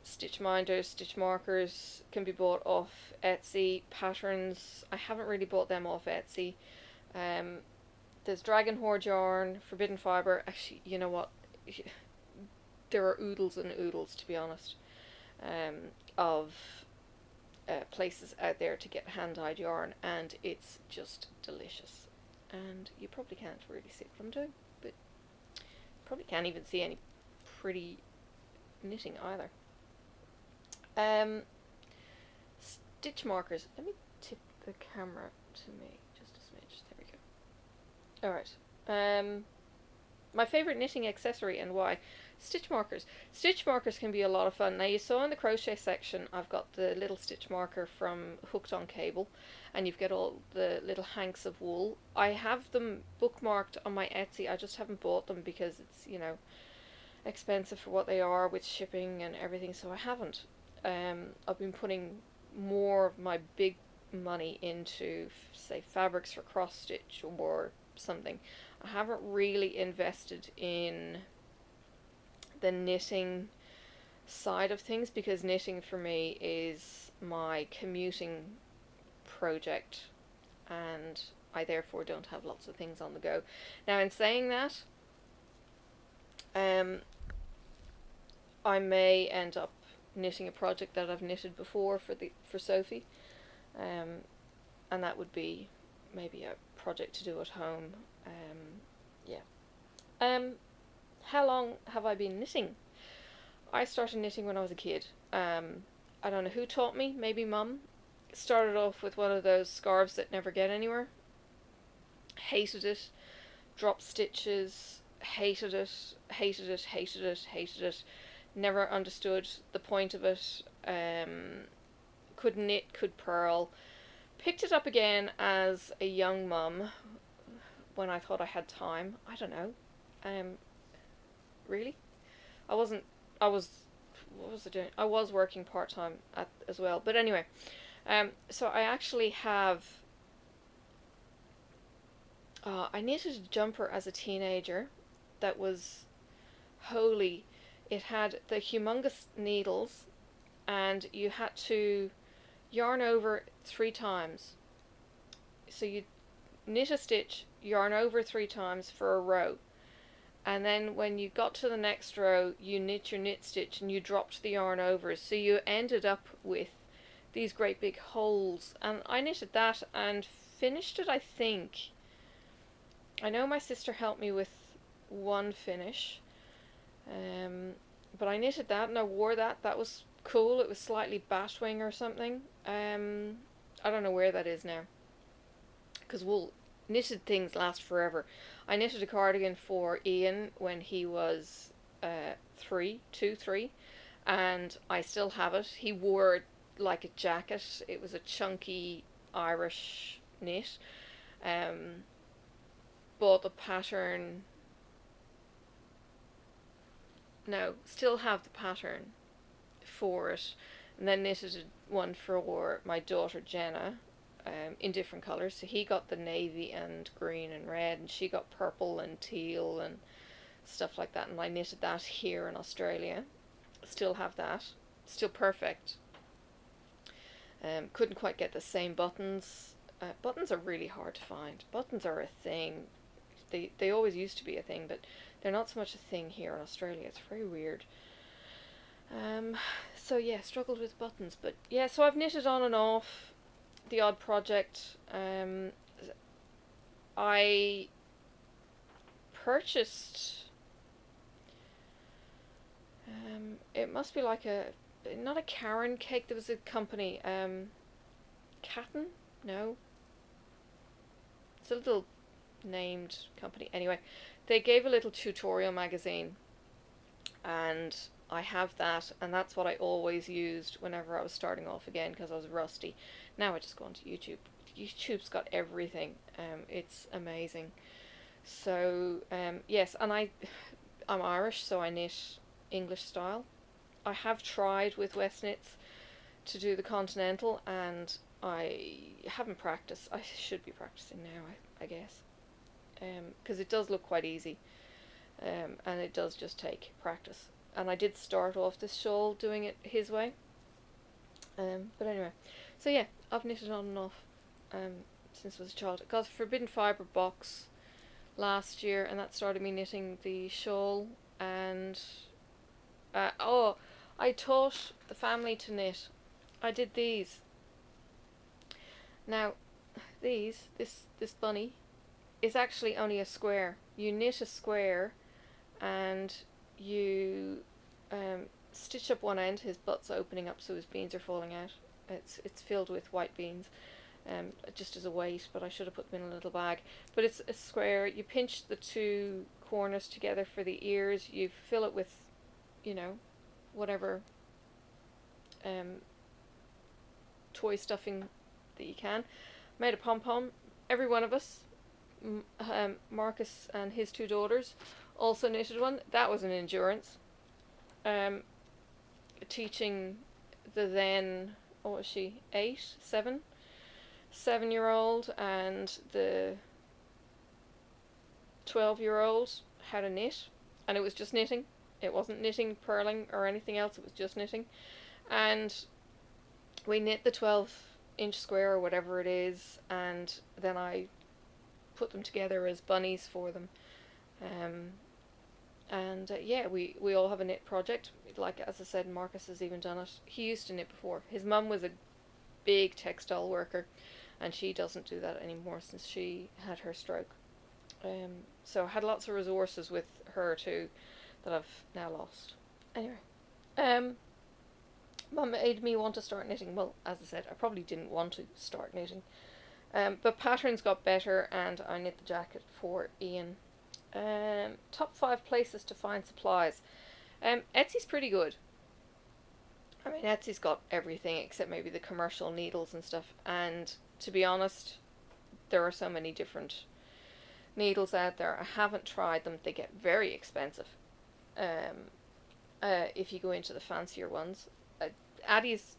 Stitch minders, stitch markers can be bought off Etsy. Patterns, I haven't really bought them off Etsy. There's Dragon Horde yarn, Forbidden Fibre. Actually, you know what? There are oodles and oodles, to be honest, of places out there to get hand-dyed yarn, and it's just delicious. And you probably can't really see what I'm doing, but probably can't even see any pretty knitting either. Stitch markers. Let me tip the camera to me just a smidge. There we go. Alright. My favourite knitting accessory and why. Stitch markers. Stitch markers can be a lot of fun. Now, you saw in the crochet section I've got the little stitch marker from Hooked on Cable, and you've got all the little hanks of wool. I have them bookmarked on my Etsy. I just haven't bought them because it's, you know, expensive for what they are with shipping and everything, so I haven't. I've been putting more of my big money into, say, fabrics for cross stitch or something. I haven't really invested in the knitting side of things, because knitting for me is my commuting project, and I therefore don't have lots of things on the go. Now, in saying that, I may end up knitting a project that I've knitted before for Sophie, and that would be maybe a project to do at home. How long have I been knitting? I started knitting when I was a kid. I don't know who taught me, maybe Mum. Started off with one of those scarves that never get anywhere. Hated it. Dropped stitches. Hated it. Hated it. Hated it. Hated it. Never understood the point of it. Could knit, could purl. Picked it up again as a young mum when I thought I had time. I don't know. Really? What was I doing? I was working part-time as well. But anyway, so I actually have, I knitted a jumper as a teenager that was holy. It had the humongous needles, and you had to yarn over 3 times. So you knit a stitch, yarn over 3 times for a row, and then when you got to the next row, you knit your knit stitch and you dropped the yarn over, so you ended up with these great big holes. And I knitted that and finished it, I think. I know my sister helped me with one finish, but I knitted that and I wore that. That was cool. It was slightly batwing or something. I don't know where that is now, because wool knitted things last forever. I knitted a cardigan for Ian when he was 3, and I still have it. He wore it like a jacket. It was a chunky Irish knit. Bought the pattern. No, still have the pattern for it, and then knitted one for my daughter Jenna, in different colours. So he got the navy and green and red, and she got purple and teal and stuff like that, and I knitted that here in Australia. Still have that. Still perfect. Couldn't quite get the same buttons. Buttons are really hard to find. Buttons are a thing. They always used to be a thing, but they're not so much a thing here in Australia. It's very weird. So yeah, struggled with buttons, but yeah, so I've knitted on and off the odd project. I purchased, it must be like not a Karen cake, there was a company, Catton? No. It's a little named company. Anyway, they gave a little tutorial magazine, and I have that, and that's what I always used whenever I was starting off again, because I was rusty. Now I just go onto YouTube. YouTube's got everything. It's amazing. So yes, and I'm Irish, so I knit English style. I have tried with West Knits to do the continental, and I haven't practiced. I should be practicing now, I guess, because it does look quite easy, and it does just take practice. And I did start off this shawl doing it his way, but anyway, so yeah, I've knitted on and off since I was a child. I got a Forbidden Fibre box last year, and that started me knitting the shawl. And oh, I taught the family to knit. I did these. Now, this bunny is actually only a square. You knit a square, and you stitch up one end. His butt's opening up, so his beans are falling out. It's filled with white beans, just as a weight, but I should have put them in a little bag. But it's a square. You pinch the two corners together for the ears. You fill it with, whatever toy stuffing that you can. Made a pom-pom. Every one of us, Marcus and his two daughters, also knitted one. That was an endurance. Teaching the then, what was she, 7-year-old and the 12-year-old how to knit, and it was just knitting. It wasn't knitting, purling, or anything else. It was just knitting. And we knit the 12-inch square or whatever it is, and then I put them together as bunnies for them. Yeah, we all have a knit project. Like, as I said, Marcus has even done it. He used to knit before. His mum was a big textile worker, and she doesn't do that anymore since she had her stroke. So I had lots of resources with her too that I've now lost. Anyway, Mum made me want to start knitting. Well, as I said, I probably didn't want to start knitting, but patterns got better, and I knit the jacket for Ian. Top 5 places to find supplies. Etsy's pretty good. I mean, Etsy's got everything except maybe the commercial needles and stuff, and to be honest, there are so many different needles out there. I haven't tried them. They get very expensive if you go into the fancier ones. Addie's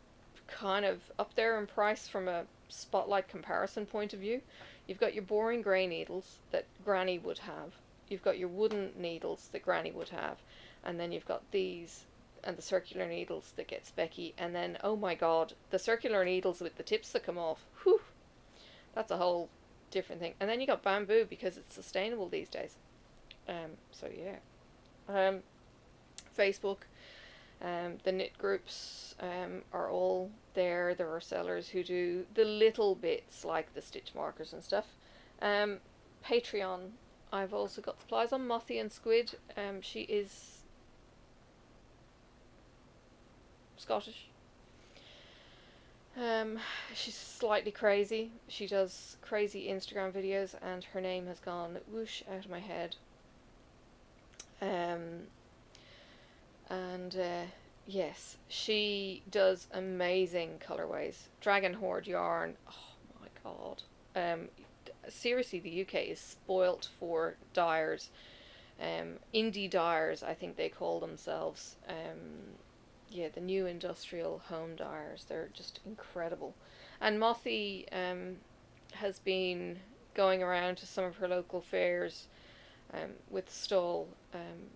kind of up there in price from a spotlight comparison point of view. You've got your boring grey needles that Granny would have. You've got your wooden needles that Granny would have. And then you've got these and the circular needles that get specky. And then, oh my god, the circular needles with the tips that come off. Whew! That's a whole different thing. And then you got bamboo because it's sustainable these days. So yeah. Facebook, the knit groups are all there. There are sellers who do the little bits like the stitch markers and stuff. Patreon, I've also got supplies on. Mothy and Squid. She is Scottish. She's slightly crazy. She does crazy Instagram videos, and her name has gone whoosh out of my head. Yes, she does amazing colorways. Dragon Horde yarn. Oh my god. Seriously, the UK is spoilt for dyers. Indie dyers, I think they call themselves. Yeah, the new industrial home dyers. They're just incredible. And Mothy has been going around to some of her local fairs with stall,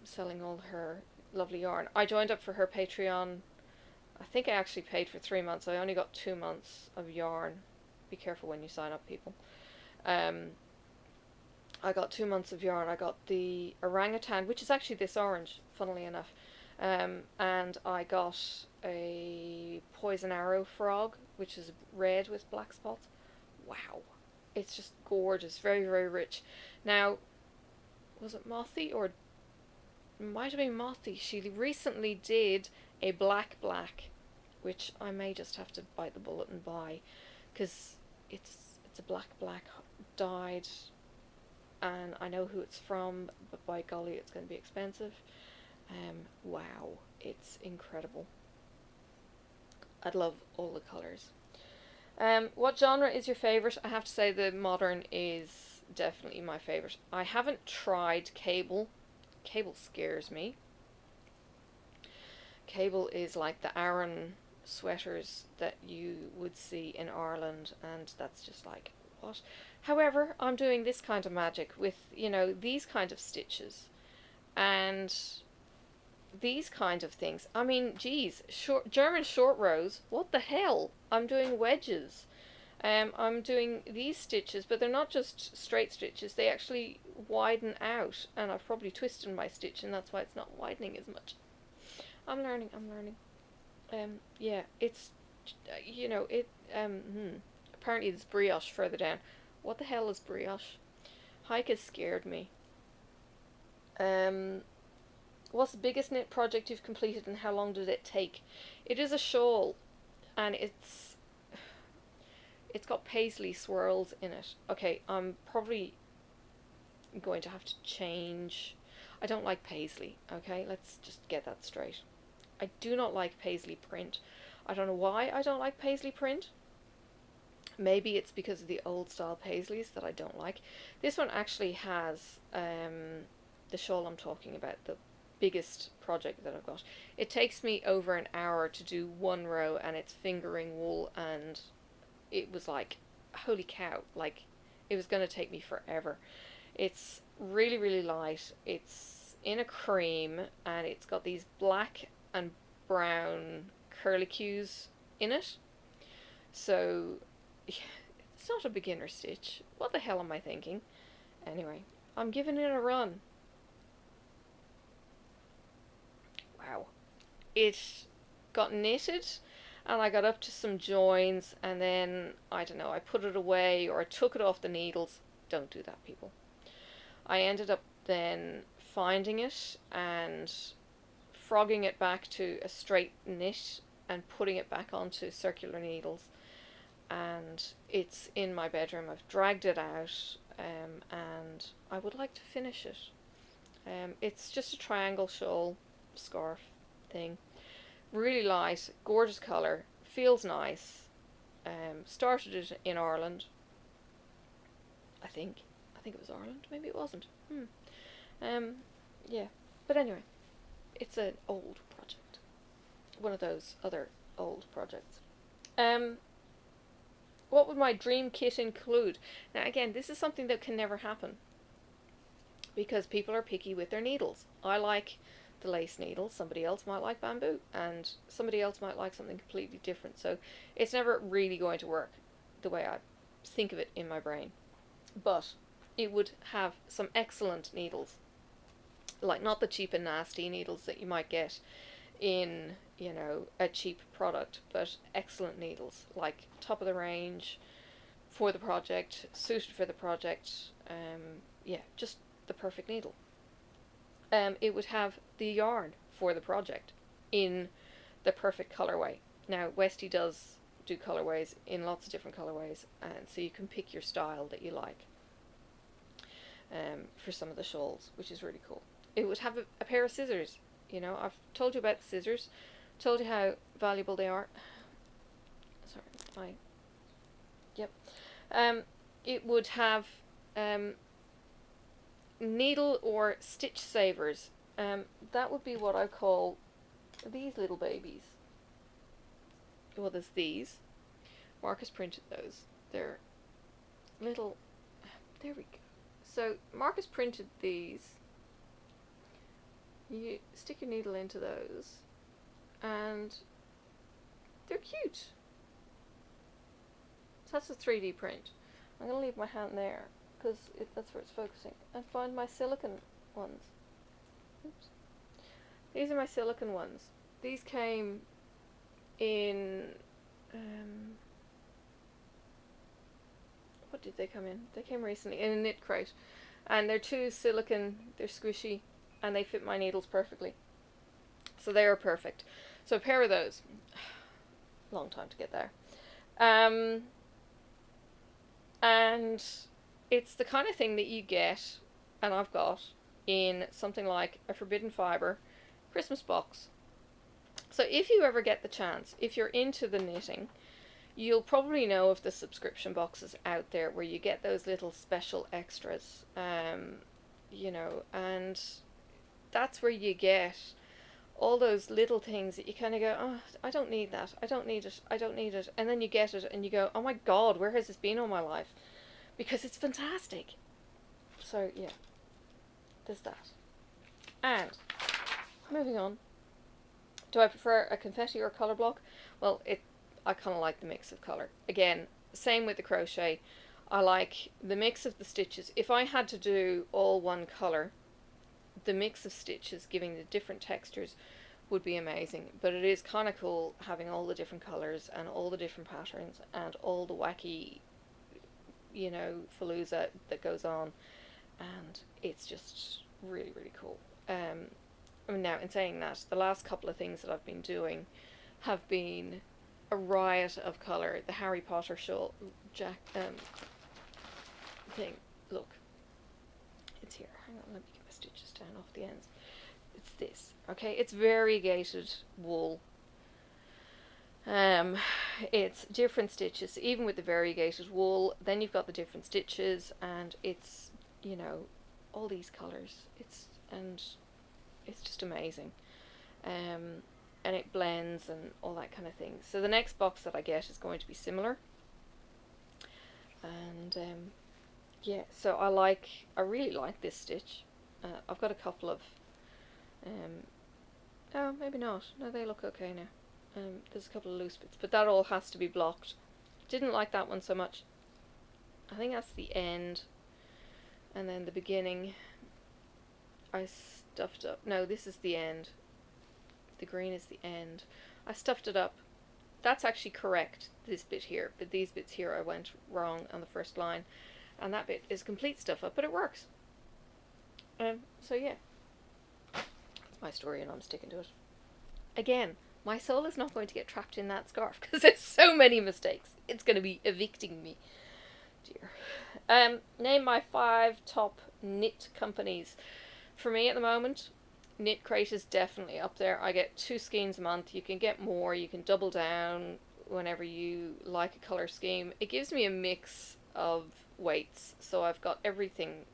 selling all her lovely yarn. I joined up for her Patreon. I think I actually paid for 3 months. I only got 2 months of yarn. Be careful when you sign up, people. I got 2 months of yarn. I got the orangutan, which is actually this orange, funnily enough. And I got a poison arrow frog, which is red with black spots. Wow. It's just gorgeous. Very, very rich. Now, was it Mothy or might have been Mothy? She recently did a black, which I may just have to bite the bullet and buy, because it's a black dyed, and I know who it's from, but by golly, it's going to be expensive. Wow, it's incredible. I'd love all the colours. What genre is your favourite? I have to say the modern is definitely my favorite. I haven't tried cable. Cable scares me. Cable is like the Aran sweaters that you would see in Ireland, and that's just like, what? However, I'm doing this kind of magic with, you know, these kind of stitches and these kind of things. I mean, geez, German short rows, what the hell? I'm doing wedges. I'm doing these stitches, but they're not just straight stitches, they actually widen out, and I've probably twisted my stitch, and that's why it's not widening as much. I'm learning. Yeah, it's, you know, apparently there's brioche further down. What the hell is brioche? Hike has scared me. What's the biggest knit project you've completed, and how long did it take? It is a shawl, and it's got paisley swirls in it. Okay, I'm probably going to have to change. I don't like paisley, okay? Let's just get that straight. I do not like paisley print. I don't know why I don't like paisley print. Maybe it's because of the old style paisleys that I don't like. This one actually has the shawl I'm talking about, the biggest project that I've got. It takes me over an hour to do one row, and it's fingering wool, and it was like, holy cow, like it was going to take me forever. It's really, really light. It's in a cream, and it's got these black and brown curlicues in it. So it's not a beginner stitch. What the hell am I thinking? Anyway, I'm giving it a run. Wow. It got knitted, and I got up to some joins, and then, I don't know, I put it away, or I took it off the needles. Don't do that, people. I ended up then finding it and frogging it back to a straight knit and putting it back onto circular needles, and it's in my bedroom. I've dragged it out, and I would like to finish it. It's just a triangle shawl scarf thing, really light, gorgeous colour, feels nice. Started it in Ireland, I think it was Ireland, maybe it wasn't. Yeah, but anyway, it's an old project, one of those other old projects. What would my dream kit include? Now again, this is something that can never happen, because people are picky with their needles. I like the lace needles, somebody else might like bamboo, and somebody else might like something completely different, so it's never really going to work the way I think of it in my brain. But it would have some excellent needles, like not the cheap and nasty needles that you might get in, you know, a cheap product, but excellent needles, like top of the range for the project, suited for the project. Yeah, just the perfect needle. It would have the yarn for the project in the perfect colorway. Now, Westy does do colorways in lots of different colorways, and so you can pick your style that you like for some of the shawls, which is really cool. It would have a pair of scissors. You know, I've told you about the scissors, told you how valuable they are. Sorry, yep. It would have needle or stitch savers. That would be what I call these little babies. Well, there's these. Marcus printed those. They're little. There we go. So Marcus printed these. You stick your needle into those, and they're cute. So that's a 3D print. I'm going to leave my hand there, because that's where it's focusing. And find my silicone ones. Oops. These are my silicone ones. These came in... what did they come in? They came recently in a knit crate. And they're two silicone, they're squishy, and they fit my needles perfectly. So they are perfect. So a pair of those. Long time to get there. And it's the kind of thing that you get, and I've got, in something like a Forbidden Fibre Christmas box. So if you ever get the chance, if you're into the knitting, you'll probably know of the subscription boxes out there where you get those little special extras, you know, and that's where you get all those little things that you kind of go, oh, I don't need that, I don't need it, I don't need it, and then you get it and you go, oh my god, where has this been all my life? Because it's fantastic. So yeah, there's that. And moving on, do I prefer a confetti or a colour block? Well, I kind of like the mix of colour. Again, same with the crochet. I like the mix of the stitches. If I had to do all one colour, the mix of stitches giving the different textures would be amazing. But it is kind of cool having all the different colours and all the different patterns and all the wacky, you know, falooza that goes on. And it's just really, really cool. I mean, now, in saying that, the last couple of things that I've been doing have been a riot of colour. The Harry Potter shawl thing. Look, it's here. Hang on, let me get my stitches down off the ends. It's this, okay? It's variegated wool. It's different stitches, even with the variegated wool. Then you've got the different stitches, and it's, you know, all these colours. It's just amazing. And it blends and all that kind of thing. So the next box that I get is going to be similar. And yeah, so I really like this stitch. I've got a couple of, oh, maybe not. No, they look okay now. There's a couple of loose bits, but that all has to be blocked. Didn't like that one so much. I think that's the end. And then the beginning, I stuffed up. No, this is the end. The green is the end. I stuffed it up. That's actually correct, this bit here, but these bits here I went wrong on the first line, and that bit is complete stuff up, but it works. So yeah, that's my story and I'm sticking to it. Again, my soul is not going to get trapped in that scarf because there's so many mistakes. It's going to be evicting me. Dear. Name my 5 top knit companies. For me at the moment, Knit Crate is definitely up there. I get 2 skeins a month. You can get more. You can double down whenever you like a colour scheme. It gives me a mix of weights. So I've got everything,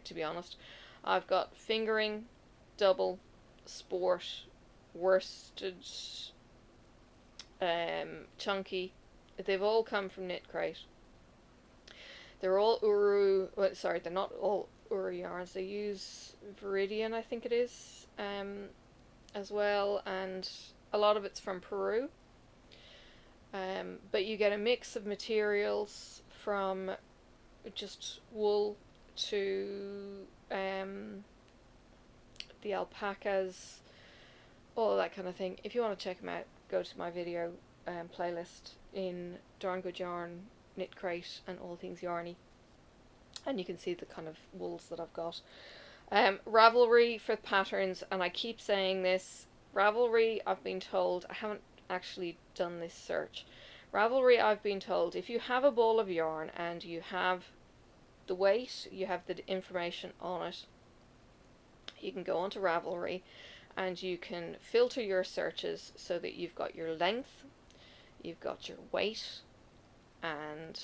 to be honest. I've got fingering, double, sport, worsted, chunky. They've all come from Knit Crate. They're all Uru. Well, sorry, they're not all Uru yarns. They use Viridian, I think it is, as well, and a lot of it's from Peru. But you get a mix of materials from just wool to the alpacas, all that kind of thing. If you want to check them out, go to my video playlist in Darn Good Yarn, Knit Crate, and All Things Yarny, and you can see the kind of wools that I've got. Ravelry for patterns, and I keep saying this, Ravelry, I've been told, I haven't actually done this search. Ravelry, I've been told, if you have a ball of yarn and you have the weight, you have the information on it, you can go onto Ravelry and you can filter your searches so that you've got your length, you've got your weight, and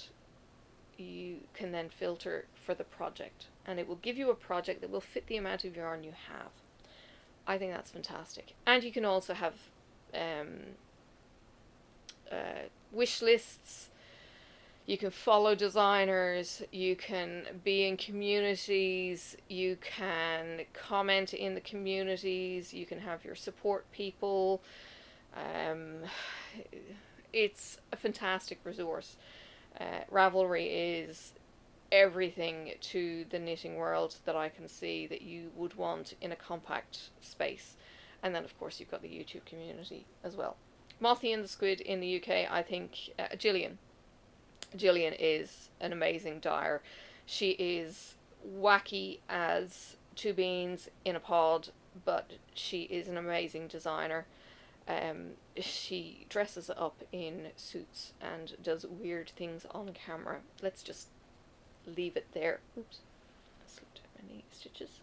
you can then filter for the project, and it will give you a project that will fit the amount of yarn you have. I think that's fantastic. And you can also have wish lists. You can follow designers, you can be in communities, you can comment in the communities, you can have your support people. It's a fantastic resource. Ravelry is everything to the knitting world that I can see that you would want in a compact space. And then of course you've got the YouTube community as well. Mothy and the Squid in the UK, I think Gillian is an amazing dyer. She is wacky as 2 beans in a pod, but she is an amazing designer. She dresses up in suits and does weird things on camera. Let's just leave it there. Oops, I slipped out my knee stitches.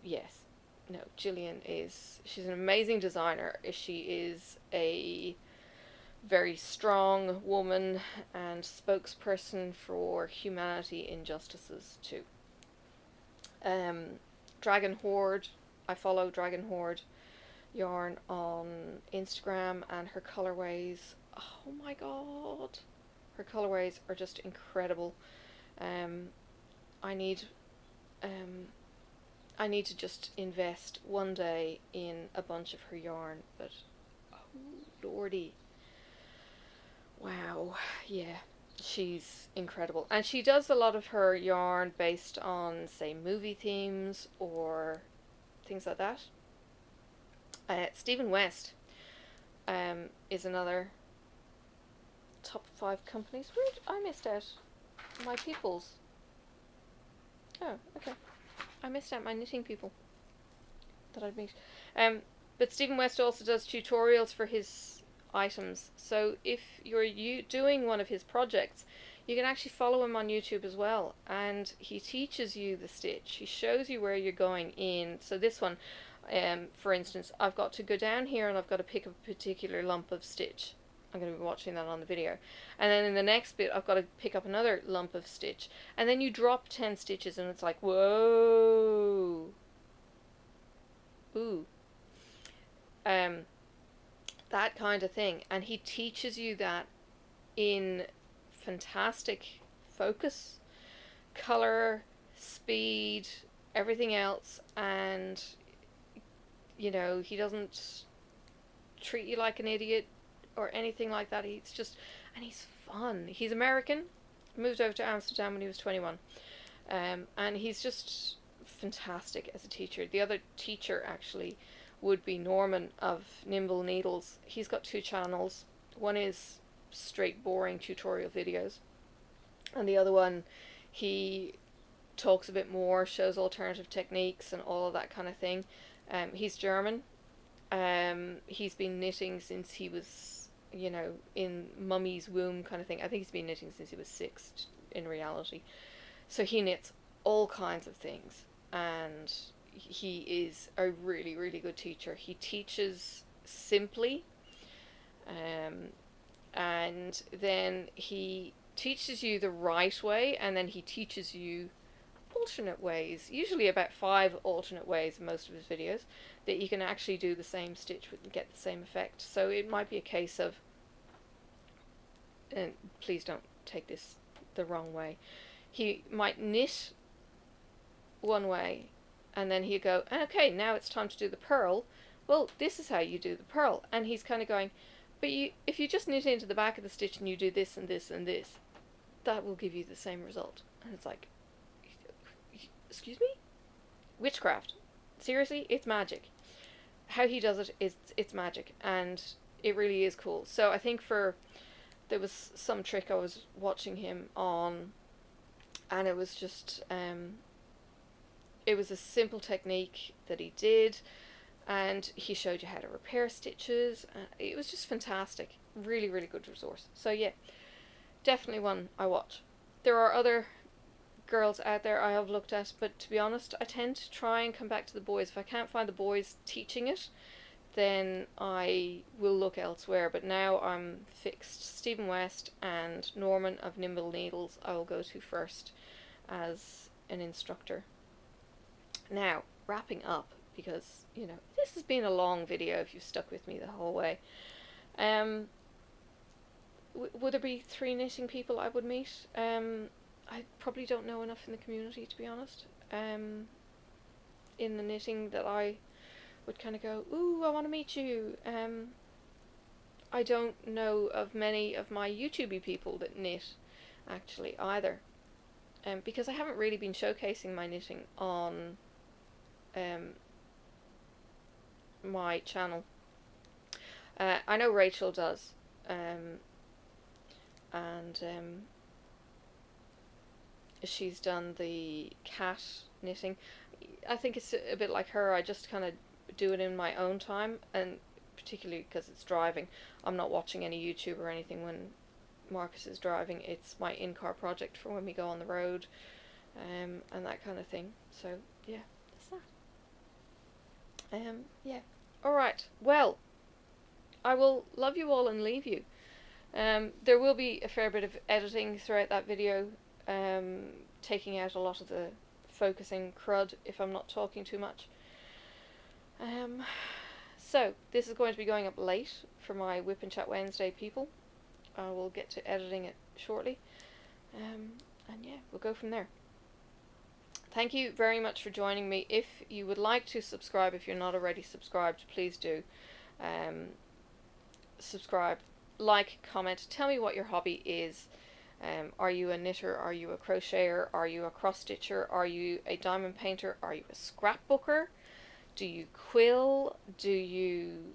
Yes, no, Gillian she's an amazing designer. She is a very strong woman and spokesperson for humanity injustices too. Dragon Horde, I follow Dragon Horde yarn on Instagram, and her colorways, oh my god, her colorways are just incredible. I need I need to just invest one day in a bunch of her yarn, but oh lordy, wow, yeah, she's incredible. And she does a lot of her yarn based on, say, movie themes or things like that. Stephen West is another top 5 companies. Where I missed out my peoples. Oh, okay. I missed out my knitting people that I'd meet. But Stephen West also does tutorials for his items. So if you're doing one of his projects, you can actually follow him on YouTube as well. And he teaches you the stitch. He shows you where you're going in. So this one, for instance, I've got to go down here and I've got to pick up a particular lump of stitch. I'm going to be watching that on the video. And then in the next bit, I've got to pick up another lump of stitch. And then you drop 10 stitches and it's like, whoa. Ooh. That kind of thing. And he teaches you that in fantastic focus, color, speed, everything else. And, you know, he doesn't treat you like an idiot or anything like that. He's just, and he's fun. He's American, moved over to Amsterdam when he was 21, and he's just fantastic as a teacher. The other teacher actually would be Norman of Nimble Needles. He's got 2 channels. One is straight boring tutorial videos, and the other one he talks a bit more, shows alternative techniques and all of that kind of thing. He's German. He's been knitting since he was, you know, in mummy's womb kind of thing. I think he's been knitting since he was 6 in reality. So he knits all kinds of things, and he is a really, really good teacher. He teaches simply, and then he teaches you the right way, and then he teaches you alternate ways, usually about 5 alternate ways in most of his videos, that you can actually do the same stitch with and get the same effect. So it might be a case of, and please don't take this the wrong way, he might knit one way and then he'd go, okay, now it's time to do the purl. Well, this is how you do the purl. And he's kind of going, but if you just knit into the back of the stitch and you do this and this and this, that will give you the same result. And it's like, excuse me? Witchcraft. Seriously, it's magic. How he does it is, it's magic, and it really is cool. So I think there was some trick I was watching him on, and it was just, it was a simple technique that he did, and he showed you how to repair stitches. It was just fantastic. Really, really good resource. So yeah, definitely one I watch. There are other girls out there I have looked at, but to be honest, I tend to try and come back to the boys. If I can't find the boys teaching it, then I will look elsewhere. But now I'm fixed. Stephen West and Norman of Nimble Needles I will go to first as an instructor. Now, wrapping up, because, you know, this has been a long video if you've stuck with me the whole way. Would there be 3 knitting people I would meet? I probably don't know enough in the community, to be honest. In the knitting that I would kind of go, ooh, I want to meet you. I don't know of many of my YouTubey people that knit, actually, either. Because I haven't really been showcasing my knitting on my channel. I know Rachel does. She's done the cat knitting. I think it's a bit like her. I just kind of do it in my own time, and particularly because it's driving. I'm not watching any YouTube or anything when Marcus is driving. It's my in-car project for when we go on the road, and that kind of thing. So yeah, that's that. Yeah. Alright, well, I will love you all and leave you. There will be a fair bit of editing throughout that video, taking out a lot of the focusing crud if I'm not talking too much. So this is going to be going up late for my WiPnChat Wednesday people. I will get to editing it shortly, and yeah, we'll go from there. Thank you very much for joining me. If you would like to subscribe, if you're not already subscribed, please do subscribe, like, comment, tell me what your hobby is. Are you a knitter? Are you a crocheter? Are you a cross stitcher? Are you a diamond painter? Are you a scrapbooker? Do you quill? Do you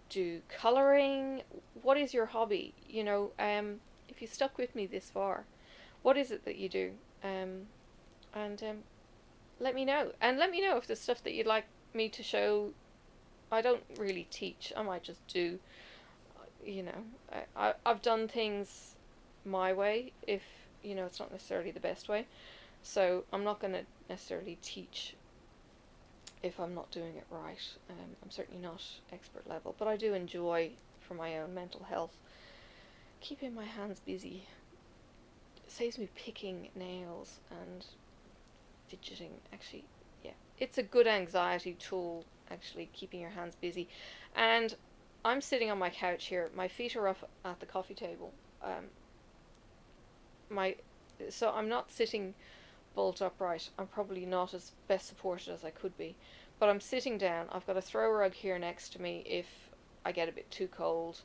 do colouring? What is your hobby? You know, if you stuck with me this far, what is it that you do? Let me know. And let me know if there's stuff that you'd like me to show. I don't really teach. I might just do, you know, I've done things my way, if, you know, it's not necessarily the best way. So I'm not going to necessarily teach if I'm not doing it right. I'm certainly not expert level, but I do enjoy, for my own mental health, keeping my hands busy. It saves me picking nails and fidgeting. Actually, yeah, it's a good anxiety tool, actually, keeping your hands busy. And I'm sitting on my couch here. My feet are up at the coffee table. So I'm not sitting bolt upright. I'm probably not as best supported as I could be, but I'm sitting down. I've got a throw rug here next to me if I get a bit too cold.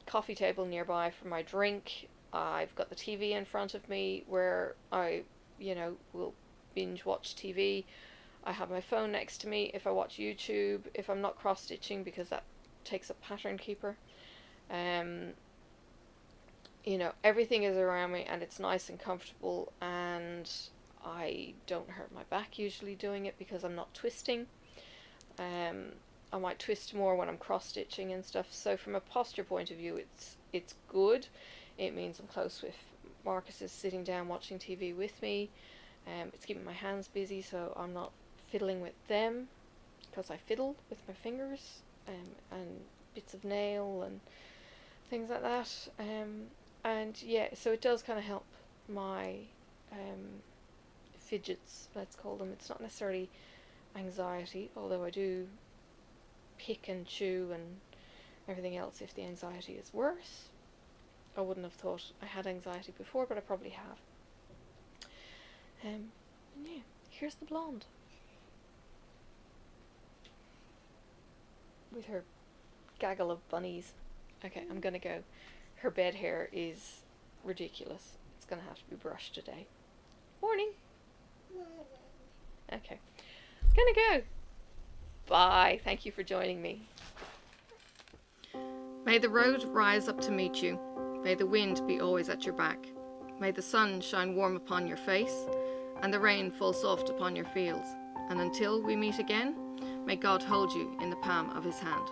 Coffee table nearby for my drink. I've got the TV in front of me where I, you know, will binge watch TV. I have my phone next to me if I watch YouTube, if I'm not cross stitching, because that takes up pattern keeper. You know, everything is around me and it's nice and comfortable, and I don't hurt my back usually doing it because I'm not twisting. I might twist more when I'm cross stitching and stuff. So from a posture point of view, it's good. It means I'm close with Marcus is sitting down watching TV with me. It's keeping my hands busy, so I'm not fiddling with them, because I fiddle with my fingers and bits of nail and things like that. And yeah, so it does kind of help my fidgets, let's call them. It's not necessarily anxiety, although I do pick and chew and everything else if the anxiety is worse. I wouldn't have thought I had anxiety before, but I probably have. And yeah, here's the blonde with her gaggle of bunnies. Okay, I'm gonna go. Her bed hair is ridiculous. It's gonna have to be brushed today. Morning. Okay, gonna go. Bye. Thank you for joining me. May the road rise up to meet you. May the wind be always at your back. May the sun shine warm upon your face, and the rain fall soft upon your fields. And until we meet again, may God hold you in the palm of his hand.